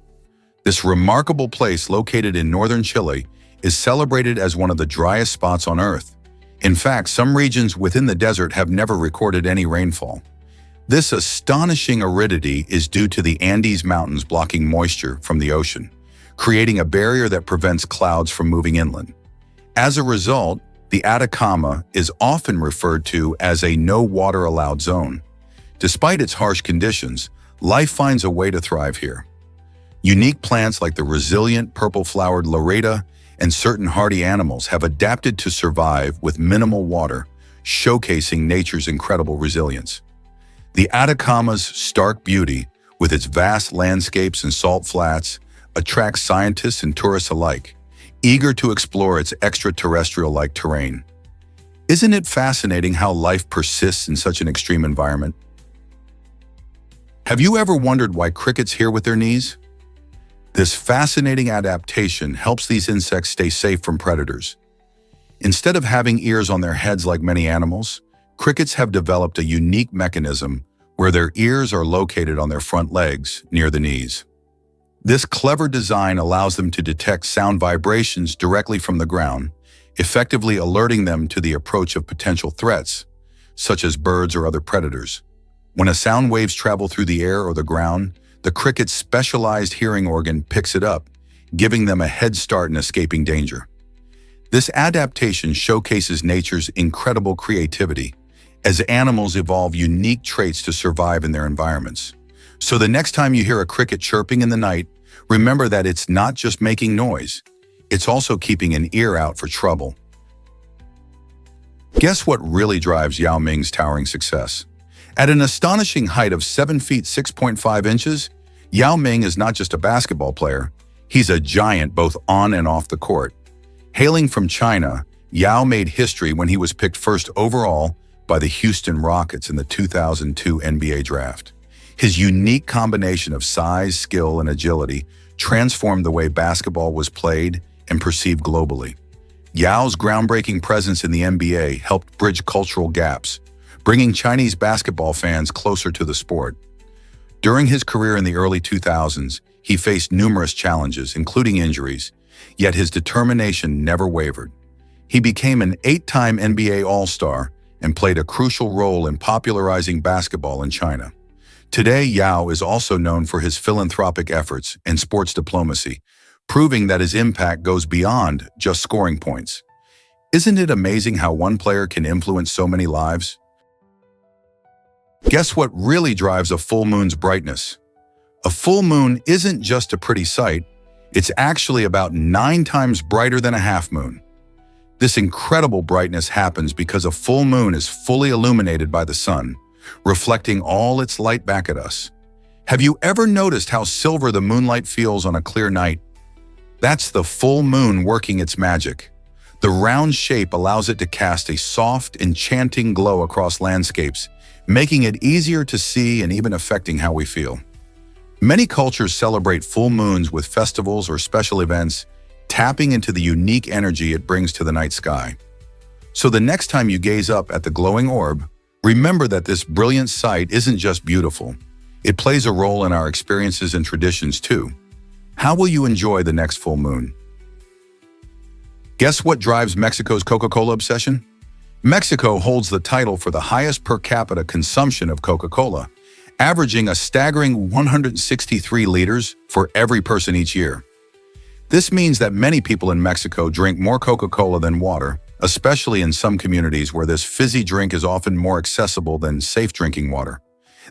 This remarkable place located in northern Chile is celebrated as one of the driest spots on Earth. In fact, some regions within the desert have never recorded any rainfall. This astonishing aridity is due to the Andes Mountains blocking moisture from the ocean, creating a barrier that prevents clouds from moving inland. As a result, the Atacama is often referred to as a no water allowed zone. Despite its harsh conditions, life finds a way to thrive here. Unique plants like the resilient purple-flowered loretta and certain hardy animals have adapted to survive with minimal water, showcasing nature's incredible resilience. The Atacama's stark beauty, with its vast landscapes and salt flats, attracts scientists and tourists alike, eager to explore its extraterrestrial-like terrain. Isn't it fascinating how life persists in such an extreme environment? Have you ever wondered why crickets hear with their knees? This fascinating adaptation helps these insects stay safe from predators. Instead of having ears on their heads like many animals, crickets have developed a unique mechanism where their ears are located on their front legs, near the knees. This clever design allows them to detect sound vibrations directly from the ground, effectively alerting them to the approach of potential threats, such as birds or other predators. When a sound waves travel through the air or the ground, the cricket's specialized hearing organ picks it up, giving them a head start in escaping danger. This adaptation showcases nature's incredible creativity, as animals evolve unique traits to survive in their environments. So the next time you hear a cricket chirping in the night, remember that it's not just making noise, it's also keeping an ear out for trouble. Guess what really drives Yao Ming's towering success? At an astonishing height of 7 feet 6.5 inches, Yao Ming is not just a basketball player, he's a giant both on and off the court. Hailing from China, Yao made history when he was picked first overall by the Houston Rockets in the 2002 NBA draft. His unique combination of size, skill, and agility transformed the way basketball was played and perceived globally. Yao's groundbreaking presence in the NBA helped bridge cultural gaps, bringing Chinese basketball fans closer to the sport. During his career in the early 2000s, he faced numerous challenges, including injuries, yet his determination never wavered. He became an 8-time NBA All-Star and played a crucial role in popularizing basketball in China. Today, Yao is also known for his philanthropic efforts and sports diplomacy, proving that his impact goes beyond just scoring points. Isn't it amazing how one player can influence so many lives? Guess what really drives a full moon's brightness? A full moon isn't just a pretty sight, it's actually about 9 times brighter than a half moon. This incredible brightness happens because a full moon is fully illuminated by the sun, reflecting all its light back at us. Have you ever noticed how silver the moonlight feels on a clear night? That's the full moon working its magic. The round shape allows it to cast a soft, enchanting glow across landscapes, making it easier to see and even affecting how we feel. Many cultures celebrate full moons with festivals or special events, tapping into the unique energy it brings to the night sky. So the next time you gaze up at the glowing orb, remember that this brilliant sight isn't just beautiful. It plays a role in our experiences and traditions too. How will you enjoy the next full moon? Guess what drives Mexico's Coca-Cola obsession? Mexico holds the title for the highest per capita consumption of Coca-Cola, averaging a staggering 163 liters for every person each year. This means that many people in Mexico drink more Coca-Cola than water, especially in some communities where this fizzy drink is often more accessible than safe drinking water.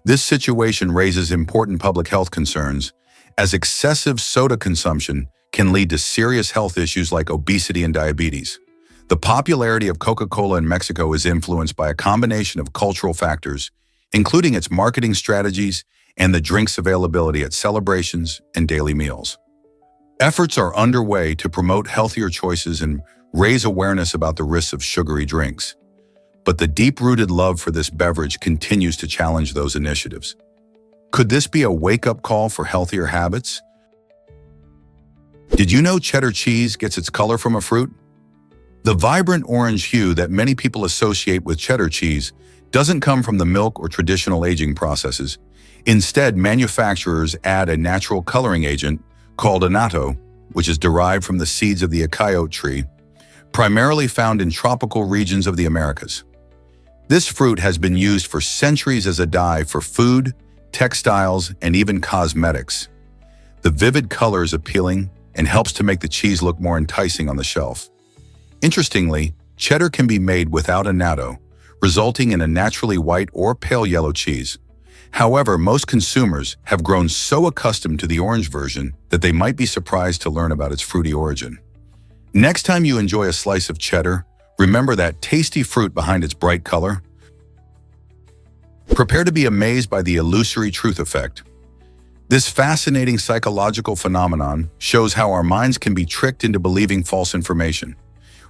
This situation raises important public health concerns, as excessive soda consumption can lead to serious health issues like obesity and diabetes. The popularity of Coca-Cola in Mexico is influenced by a combination of cultural factors, including its marketing strategies and the drink's availability at celebrations and daily meals. Efforts are underway to promote healthier choices and raise awareness about the risks of sugary drinks. But the deep-rooted love for this beverage continues to challenge those initiatives. Could this be a wake-up call for healthier habits? Did you know cheddar cheese gets its color from a fruit? The vibrant orange hue that many people associate with cheddar cheese doesn't come from the milk or traditional aging processes. Instead, manufacturers add a natural coloring agent called annatto, which is derived from the seeds of the acayote tree, primarily found in tropical regions of the Americas. This fruit has been used for centuries as a dye for food, textiles, and even cosmetics. The vivid color is appealing and helps to make the cheese look more enticing on the shelf. Interestingly, cheddar can be made without annatto, resulting in a naturally white or pale yellow cheese. However, most consumers have grown so accustomed to the orange version that they might be surprised to learn about its fruity origin. Next time you enjoy a slice of cheddar, remember that tasty fruit behind its bright color. Prepare to be amazed by the illusory truth effect. This fascinating psychological phenomenon shows how our minds can be tricked into believing false information.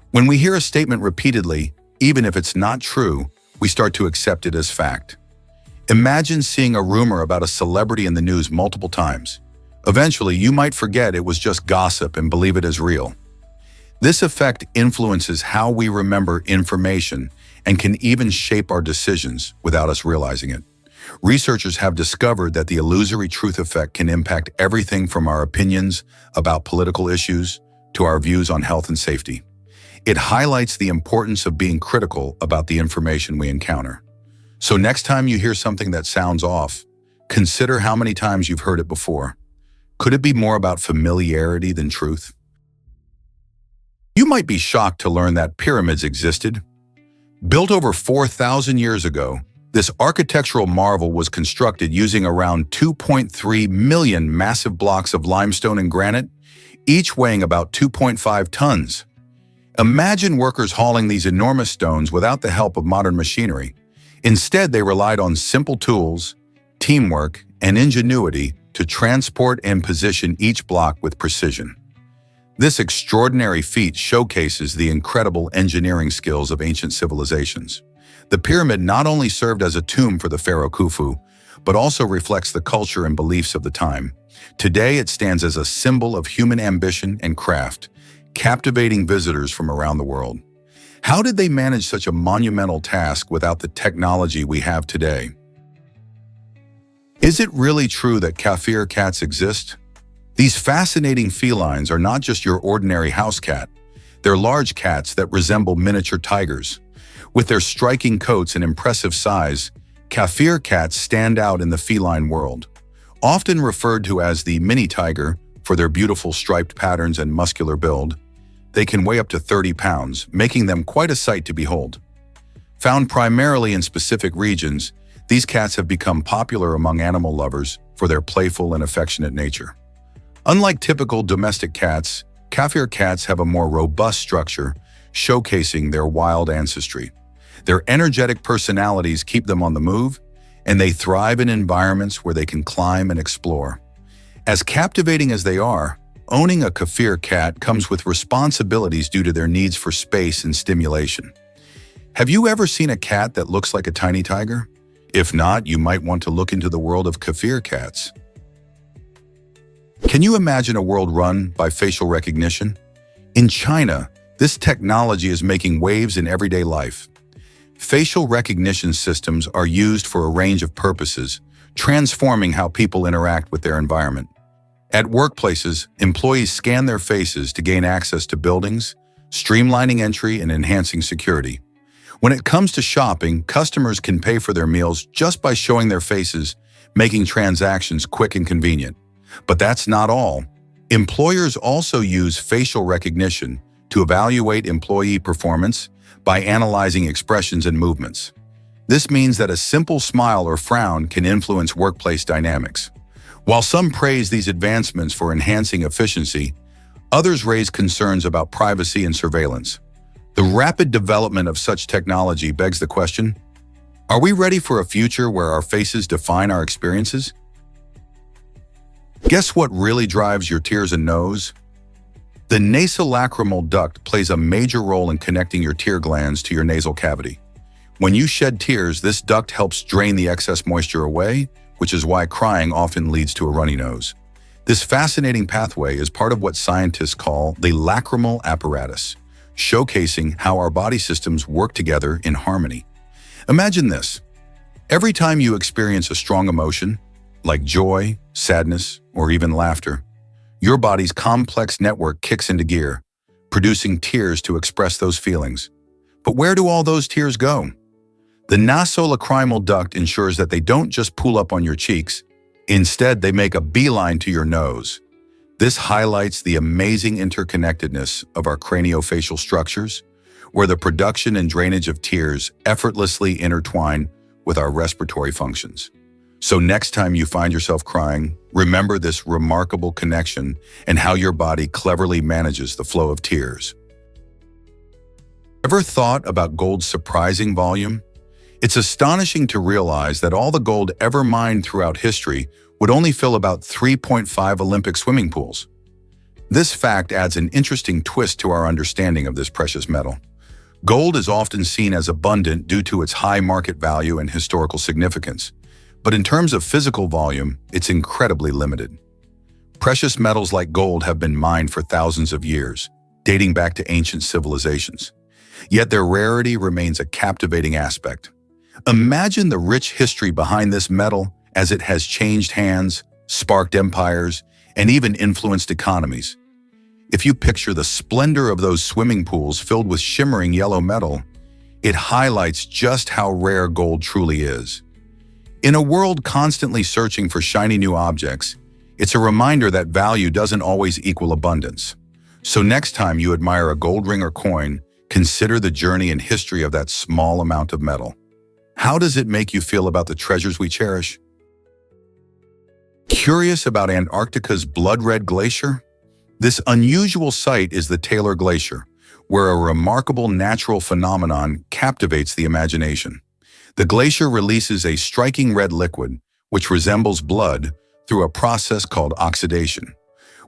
When we hear a statement repeatedly, even if it's not true, we start to accept it as fact. Imagine seeing a rumor about a celebrity in the news multiple times. Eventually, you might forget it was just gossip and believe it as real. This effect influences how we remember information and can even shape our decisions without us realizing it. Researchers have discovered that the illusory truth effect can impact everything from our opinions about political issues to our views on health and safety. It highlights the importance of being critical about the information we encounter. So next time you hear something that sounds off, consider how many times you've heard it before. Could it be more about familiarity than truth? You might be shocked to learn that pyramids existed. Built over 4,000 years ago, this architectural marvel was constructed using around 2.3 million massive blocks of limestone and granite, each weighing about 2.5 tons. Imagine workers hauling these enormous stones without the help of modern machinery. Instead, they relied on simple tools, teamwork, and ingenuity to transport and position each block with precision. This extraordinary feat showcases the incredible engineering skills of ancient civilizations. The pyramid not only served as a tomb for the pharaoh Khufu, but also reflects the culture and beliefs of the time. Today, it stands as a symbol of human ambition and craft, captivating visitors from around the world. How did they manage such a monumental task without the technology we have today? Is it really true that Kafir cats exist? These fascinating felines are not just your ordinary house cat. They're large cats that resemble miniature tigers. With their striking coats and impressive size, Kafir cats stand out in the feline world. Often referred to as the mini tiger for their beautiful striped patterns and muscular build, they can weigh up to 30 pounds, making them quite a sight to behold. Found primarily in specific regions, these cats have become popular among animal lovers for their playful and affectionate nature. Unlike typical domestic cats, Kafir cats have a more robust structure, showcasing their wild ancestry. Their energetic personalities keep them on the move, and they thrive in environments where they can climb and explore. As captivating as they are, owning a Kafir cat comes with responsibilities due to their needs for space and stimulation. Have you ever seen a cat that looks like a tiny tiger? If not, you might want to look into the world of Kafir cats. Can you imagine a world run by facial recognition? In China, this technology is making waves in everyday life. Facial recognition systems are used for a range of purposes, transforming how people interact with their environment. At workplaces, employees scan their faces to gain access to buildings, streamlining entry and enhancing security. When it comes to shopping, customers can pay for their meals just by showing their faces, making transactions quick and convenient. But that's not all. Employers also use facial recognition to evaluate employee performance by analyzing expressions and movements. This means that a simple smile or frown can influence workplace dynamics. While some praise these advancements for enhancing efficiency, others raise concerns about privacy and surveillance. The rapid development of such technology begs the question, are we ready for a future where our faces define our experiences? Guess what really drives your tears and nose? The nasolacrimal duct plays a major role in connecting your tear glands to your nasal cavity. When you shed tears, this duct helps drain the excess moisture away, which is why crying often leads to a runny nose. This fascinating pathway is part of what scientists call the lacrimal apparatus, showcasing how our body systems work together in harmony. Imagine this. Every time you experience a strong emotion, like joy, sadness, or even laughter, your body's complex network kicks into gear, producing tears to express those feelings. But where do all those tears go? The nasolacrimal duct ensures that they don't just pool up on your cheeks. Instead, they make a beeline to your nose. This highlights the amazing interconnectedness of our craniofacial structures, where the production and drainage of tears effortlessly intertwine with our respiratory functions. So next time you find yourself crying, remember this remarkable connection and how your body cleverly manages the flow of tears. Ever thought about gold's surprising volume? It's astonishing to realize that all the gold ever mined throughout history would only fill about 3.5 Olympic swimming pools. This fact adds an interesting twist to our understanding of this precious metal. Gold is often seen as abundant due to its high market value and historical significance. But in terms of physical volume, it's incredibly limited. Precious metals like gold have been mined for thousands of years, dating back to ancient civilizations. Yet their rarity remains a captivating aspect. Imagine the rich history behind this metal as it has changed hands, sparked empires, and even influenced economies. If you picture the splendor of those swimming pools filled with shimmering yellow metal, it highlights just how rare gold truly is. In a world constantly searching for shiny new objects, it's a reminder that value doesn't always equal abundance. So next time you admire a gold ring or coin, consider the journey and history of that small amount of metal. How does it make you feel about the treasures we cherish? Curious about Antarctica's blood-red glacier? This unusual sight is the Taylor Glacier, where a remarkable natural phenomenon captivates the imagination. The glacier releases a striking red liquid, which resembles blood, through a process called oxidation.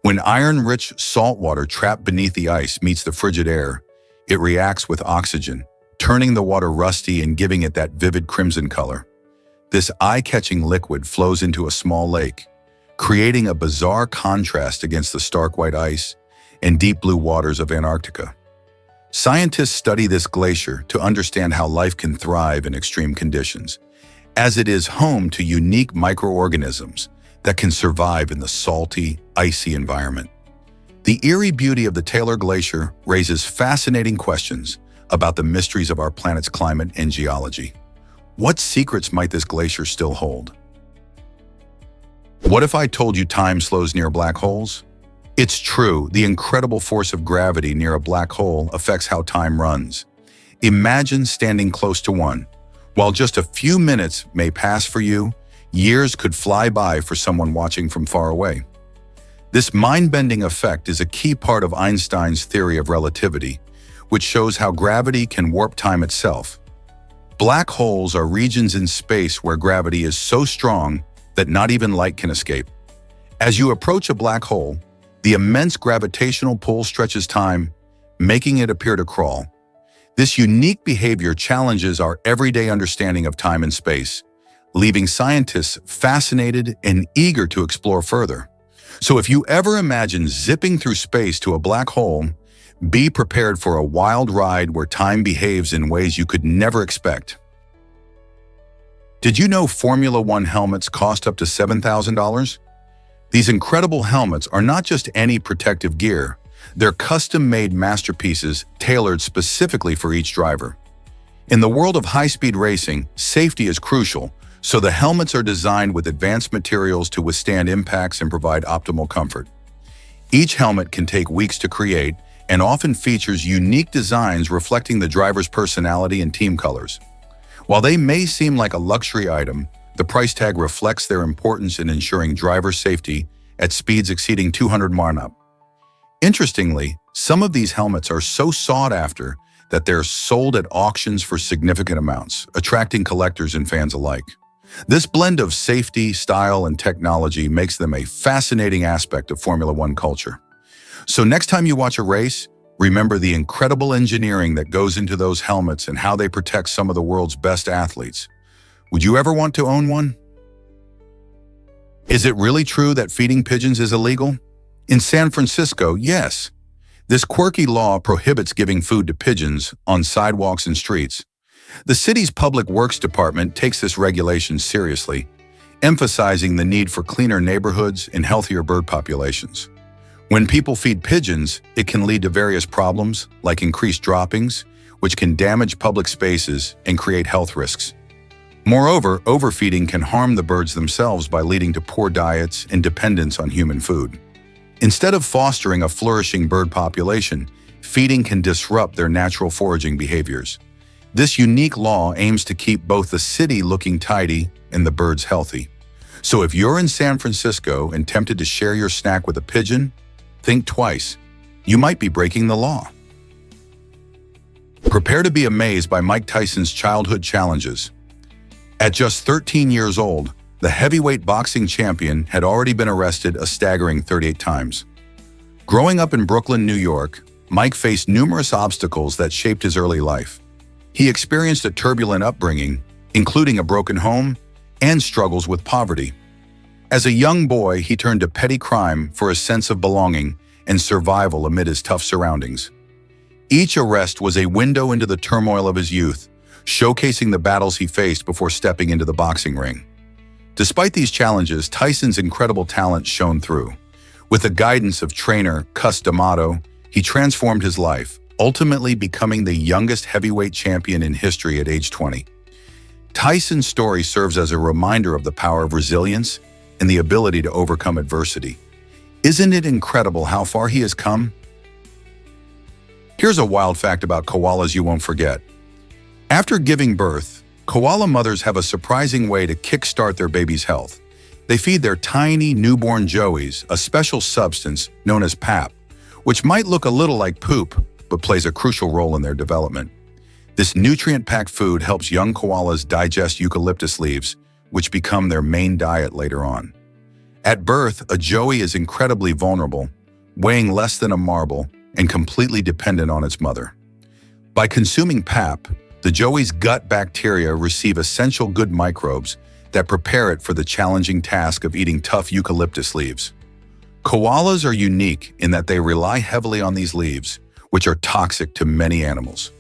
When iron-rich salt water trapped beneath the ice meets the frigid air, it reacts with oxygen, turning the water rusty and giving it that vivid crimson color. This eye-catching liquid flows into a small lake, creating a bizarre contrast against the stark white ice and deep blue waters of Antarctica. Scientists study this glacier to understand how life can thrive in extreme conditions, as it is home to unique microorganisms that can survive in the salty, icy environment. The eerie beauty of the Taylor Glacier raises fascinating questions about the mysteries of our planet's climate and geology. What secrets might this glacier still hold? What if I told you time slows near black holes? It's true, the incredible force of gravity near a black hole affects how time runs. Imagine standing close to one. While just a few minutes may pass for you, years could fly by for someone watching from far away. This mind-bending effect is a key part of Einstein's theory of relativity, which shows how gravity can warp time itself. Black holes are regions in space where gravity is so strong that not even light can escape. As you approach a black hole, the immense gravitational pull stretches time, making it appear to crawl. This unique behavior challenges our everyday understanding of time and space, leaving scientists fascinated and eager to explore further. So if you ever imagine zipping through space to a black hole, be prepared for a wild ride where time behaves in ways you could never expect. Did you know Formula One helmets cost up to $7,000? These incredible helmets are not just any protective gear, they're custom-made masterpieces tailored specifically for each driver. In the world of high-speed racing, safety is crucial, so the helmets are designed with advanced materials to withstand impacts and provide optimal comfort. Each helmet can take weeks to create and often features unique designs reflecting the driver's personality and team colors. While they may seem like a luxury item, the price tag reflects their importance in ensuring driver safety at speeds exceeding 200 mph. Interestingly, some of these helmets are so sought after that they're sold at auctions for significant amounts, attracting collectors and fans alike. This blend of safety, style, and technology makes them a fascinating aspect of Formula One culture. So next time you watch a race, remember the incredible engineering that goes into those helmets and how they protect some of the world's best athletes. Would you ever want to own one? Is it really true that feeding pigeons is illegal? In San Francisco, yes. This quirky law prohibits giving food to pigeons on sidewalks and streets. The city's Public Works Department takes this regulation seriously, emphasizing the need for cleaner neighborhoods and healthier bird populations. When people feed pigeons, it can lead to various problems like increased droppings, which can damage public spaces and create health risks. Moreover, overfeeding can harm the birds themselves by leading to poor diets and dependence on human food. Instead of fostering a flourishing bird population, feeding can disrupt their natural foraging behaviors. This unique law aims to keep both the city looking tidy and the birds healthy. So if you're in San Francisco and tempted to share your snack with a pigeon, think twice. You might be breaking the law. Prepare to be amazed by Mike Tyson's childhood challenges. At just 13 years old, the heavyweight boxing champion had already been arrested a staggering 38 times. Growing up in Brooklyn, New York, Mike faced numerous obstacles that shaped his early life. He experienced a turbulent upbringing, including a broken home and struggles with poverty. As a young boy, he turned to petty crime for a sense of belonging and survival amid his tough surroundings. Each arrest was a window into the turmoil of his youth, showcasing the battles he faced before stepping into the boxing ring. Despite these challenges, Tyson's incredible talent shone through. With the guidance of trainer Cus D'Amato, he transformed his life, ultimately becoming the youngest heavyweight champion in history at age 20. Tyson's story serves as a reminder of the power of resilience and the ability to overcome adversity. Isn't it incredible how far he has come? Here's a wild fact about koalas you won't forget. After giving birth, koala mothers have a surprising way to kickstart their baby's health. They feed their tiny newborn joeys a special substance known as pap, which might look a little like poop, but plays a crucial role in their development. This nutrient-packed food helps young koalas digest eucalyptus leaves, which become their main diet later on. At birth, a joey is incredibly vulnerable, weighing less than a marble and completely dependent on its mother. By consuming pap, the joey's gut bacteria receive essential good microbes that prepare it for the challenging task of eating tough eucalyptus leaves. Koalas are unique in that they rely heavily on these leaves, which are toxic to many animals.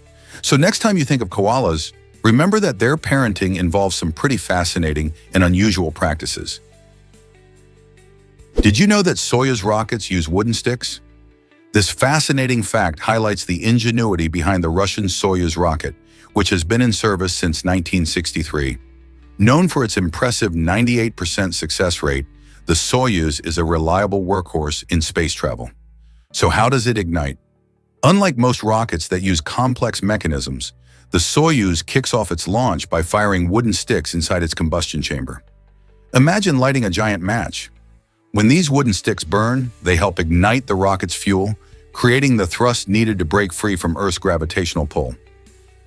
So next time you think of koalas, remember that their parenting involves some pretty fascinating and unusual practices. Did you know that Soyuz rockets use wooden sticks? This fascinating fact highlights the ingenuity behind the Russian Soyuz rocket, which has been in service since 1963. Known for its impressive 98% success rate, the Soyuz is a reliable workhorse in space travel. So how does it ignite? Unlike most rockets that use complex mechanisms, the Soyuz kicks off its launch by firing wooden sticks inside its combustion chamber. Imagine lighting a giant match. When these wooden sticks burn, they help ignite the rocket's fuel, creating the thrust needed to break free from Earth's gravitational pull.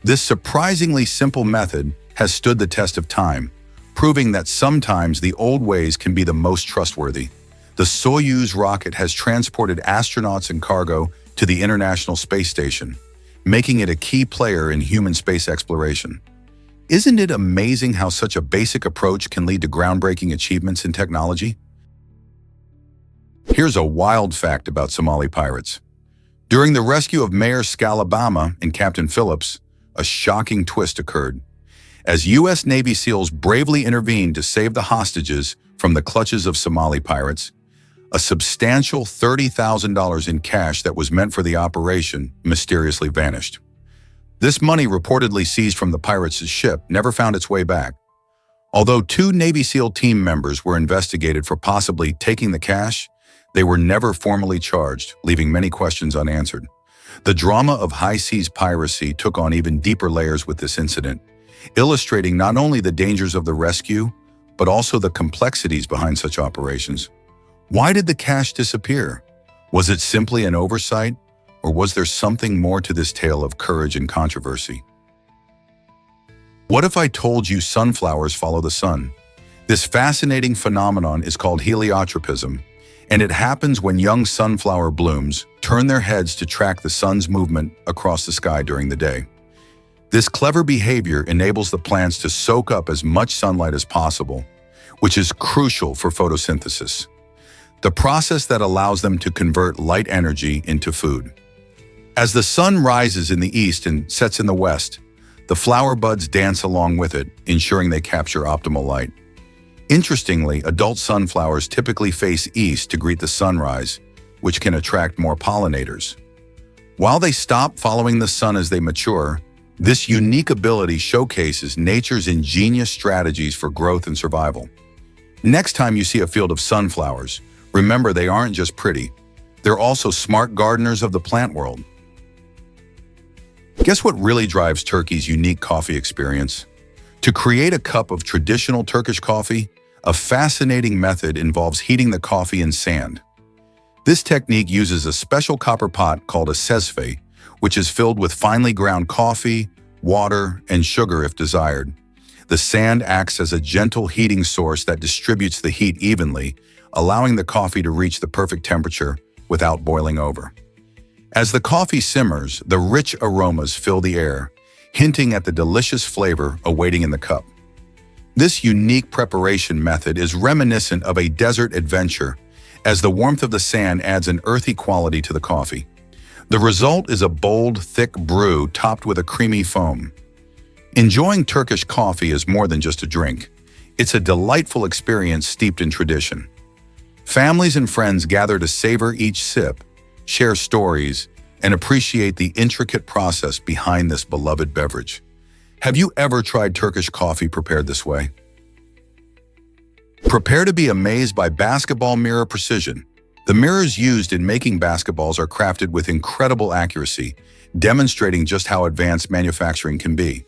This surprisingly simple method has stood the test of time, proving that sometimes the old ways can be the most trustworthy. The Soyuz rocket has transported astronauts and cargo to the International Space Station, making it a key player in human space exploration. Isn't it amazing how such a basic approach can lead to groundbreaking achievements in technology? Here's a wild fact about Somali pirates. During the rescue of Mayor Scalabama and Captain Phillips, a shocking twist occurred. As U.S. Navy SEALs bravely intervened to save the hostages from the clutches of Somali pirates, a substantial $30,000 in cash that was meant for the operation mysteriously vanished. This money, reportedly seized from the pirates' ship, never found its way back. Although 2 Navy SEAL team members were investigated for possibly taking the cash, they were never formally charged, leaving many questions unanswered. The drama of high-seas piracy took on even deeper layers with this incident, illustrating not only the dangers of the rescue, but also the complexities behind such operations. Why did the cash disappear? Was it simply an oversight, or was there something more to this tale of courage and controversy? What if I told you sunflowers follow the sun? This fascinating phenomenon is called heliotropism, And it happens when young sunflower blooms turn their heads to track the sun's movement across the sky during the day. This clever behavior enables the plants to soak up as much sunlight as possible, which is crucial for photosynthesis, the process that allows them to convert light energy into food. As the sun rises in the east and sets in the west, the flower buds dance along with it, ensuring they capture optimal light. Interestingly, adult sunflowers typically face east to greet the sunrise, which can attract more pollinators. While they stop following the sun as they mature, this unique ability showcases nature's ingenious strategies for growth and survival. Next time you see a field of sunflowers, remember they aren't just pretty, they're also smart gardeners of the plant world. Guess what really drives Turkey's unique coffee experience? To create a cup of traditional Turkish coffee, a fascinating method involves heating the coffee in sand. This technique uses a special copper pot called a sezfe, which is filled with finely ground coffee, water, and sugar if desired. The sand acts as a gentle heating source that distributes the heat evenly, allowing the coffee to reach the perfect temperature without boiling over. As the coffee simmers, the rich aromas fill the air, hinting at the delicious flavor awaiting in the cup. This unique preparation method is reminiscent of a desert adventure, as the warmth of the sand adds an earthy quality to the coffee. The result is a bold, thick brew topped with a creamy foam. Enjoying Turkish coffee is more than just a drink. It's a delightful experience steeped in tradition. Families and friends gather to savor each sip, share stories, and appreciate the intricate process behind this beloved beverage. Have you ever tried Turkish coffee prepared this way? Prepare to be amazed by basketball mirror precision. The mirrors used in making basketballs are crafted with incredible accuracy, demonstrating just how advanced manufacturing can be.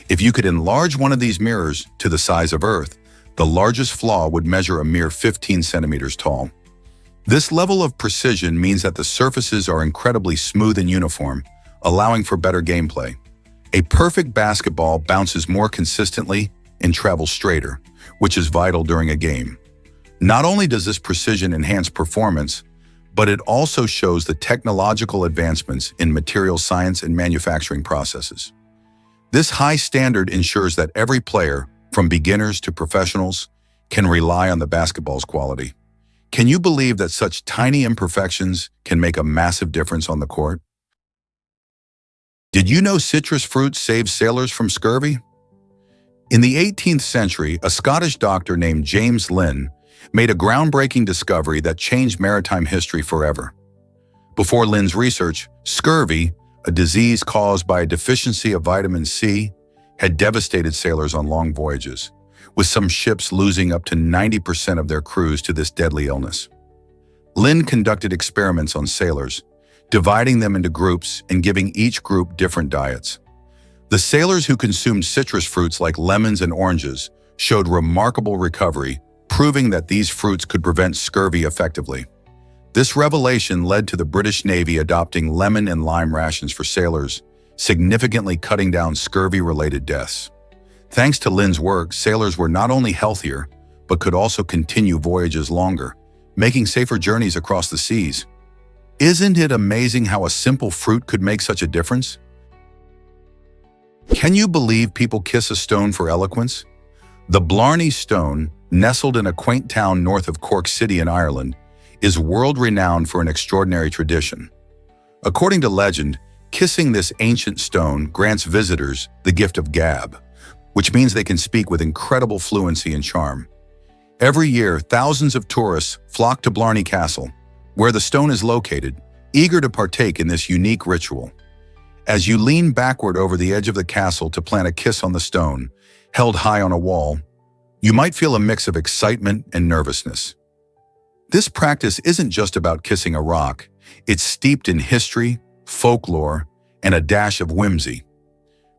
If you could enlarge one of these mirrors to the size of Earth, the largest flaw would measure a mere 15 centimeters tall. This level of precision means that the surfaces are incredibly smooth and uniform, allowing for better gameplay. A perfect basketball bounces more consistently and travels straighter, which is vital during a game. Not only does this precision enhance performance, but it also shows the technological advancements in material science and manufacturing processes. This high standard ensures that every player, from beginners to professionals, can rely on the basketball's quality. Can you believe that such tiny imperfections can make a massive difference on the court? Did you know citrus fruit saves sailors from scurvy? In the 18th century, a Scottish doctor named James Lind made a groundbreaking discovery that changed maritime history forever. Before Lind's research, scurvy, a disease caused by a deficiency of vitamin C, had devastated sailors on long voyages, with some ships losing up to 90% of their crews to this deadly illness. Lind conducted experiments on sailors, dividing them into groups and giving each group different diets. The sailors who consumed citrus fruits like lemons and oranges showed remarkable recovery, proving that these fruits could prevent scurvy effectively. This revelation led to the British Navy adopting lemon and lime rations for sailors, significantly cutting down scurvy-related deaths. Thanks to Lind's work, sailors were not only healthier, but could also continue voyages longer, making safer journeys across the seas. Isn't it amazing how a simple fruit could make such a difference? Can you believe people kiss a stone for eloquence? The Blarney Stone, nestled in a quaint town north of Cork City in Ireland, is world-renowned for an extraordinary tradition. According to legend, kissing this ancient stone grants visitors the gift of gab, which means they can speak with incredible fluency and charm. Every year, thousands of tourists flock to Blarney Castle, where the stone is located, eager to partake in this unique ritual. As you lean backward over the edge of the castle to plant a kiss on the stone, held high on a wall, you might feel a mix of excitement and nervousness. This practice isn't just about kissing a rock, it's steeped in history, folklore, and a dash of whimsy.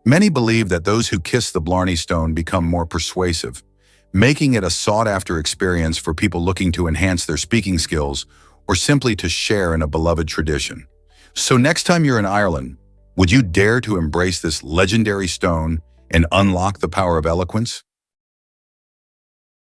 Many believe that those who kiss the Blarney Stone become more persuasive, making it a sought-after experience for people looking to enhance their speaking skills or simply to share in a beloved tradition. So next time you're in Ireland, would you dare to embrace this legendary stone and unlock the power of eloquence?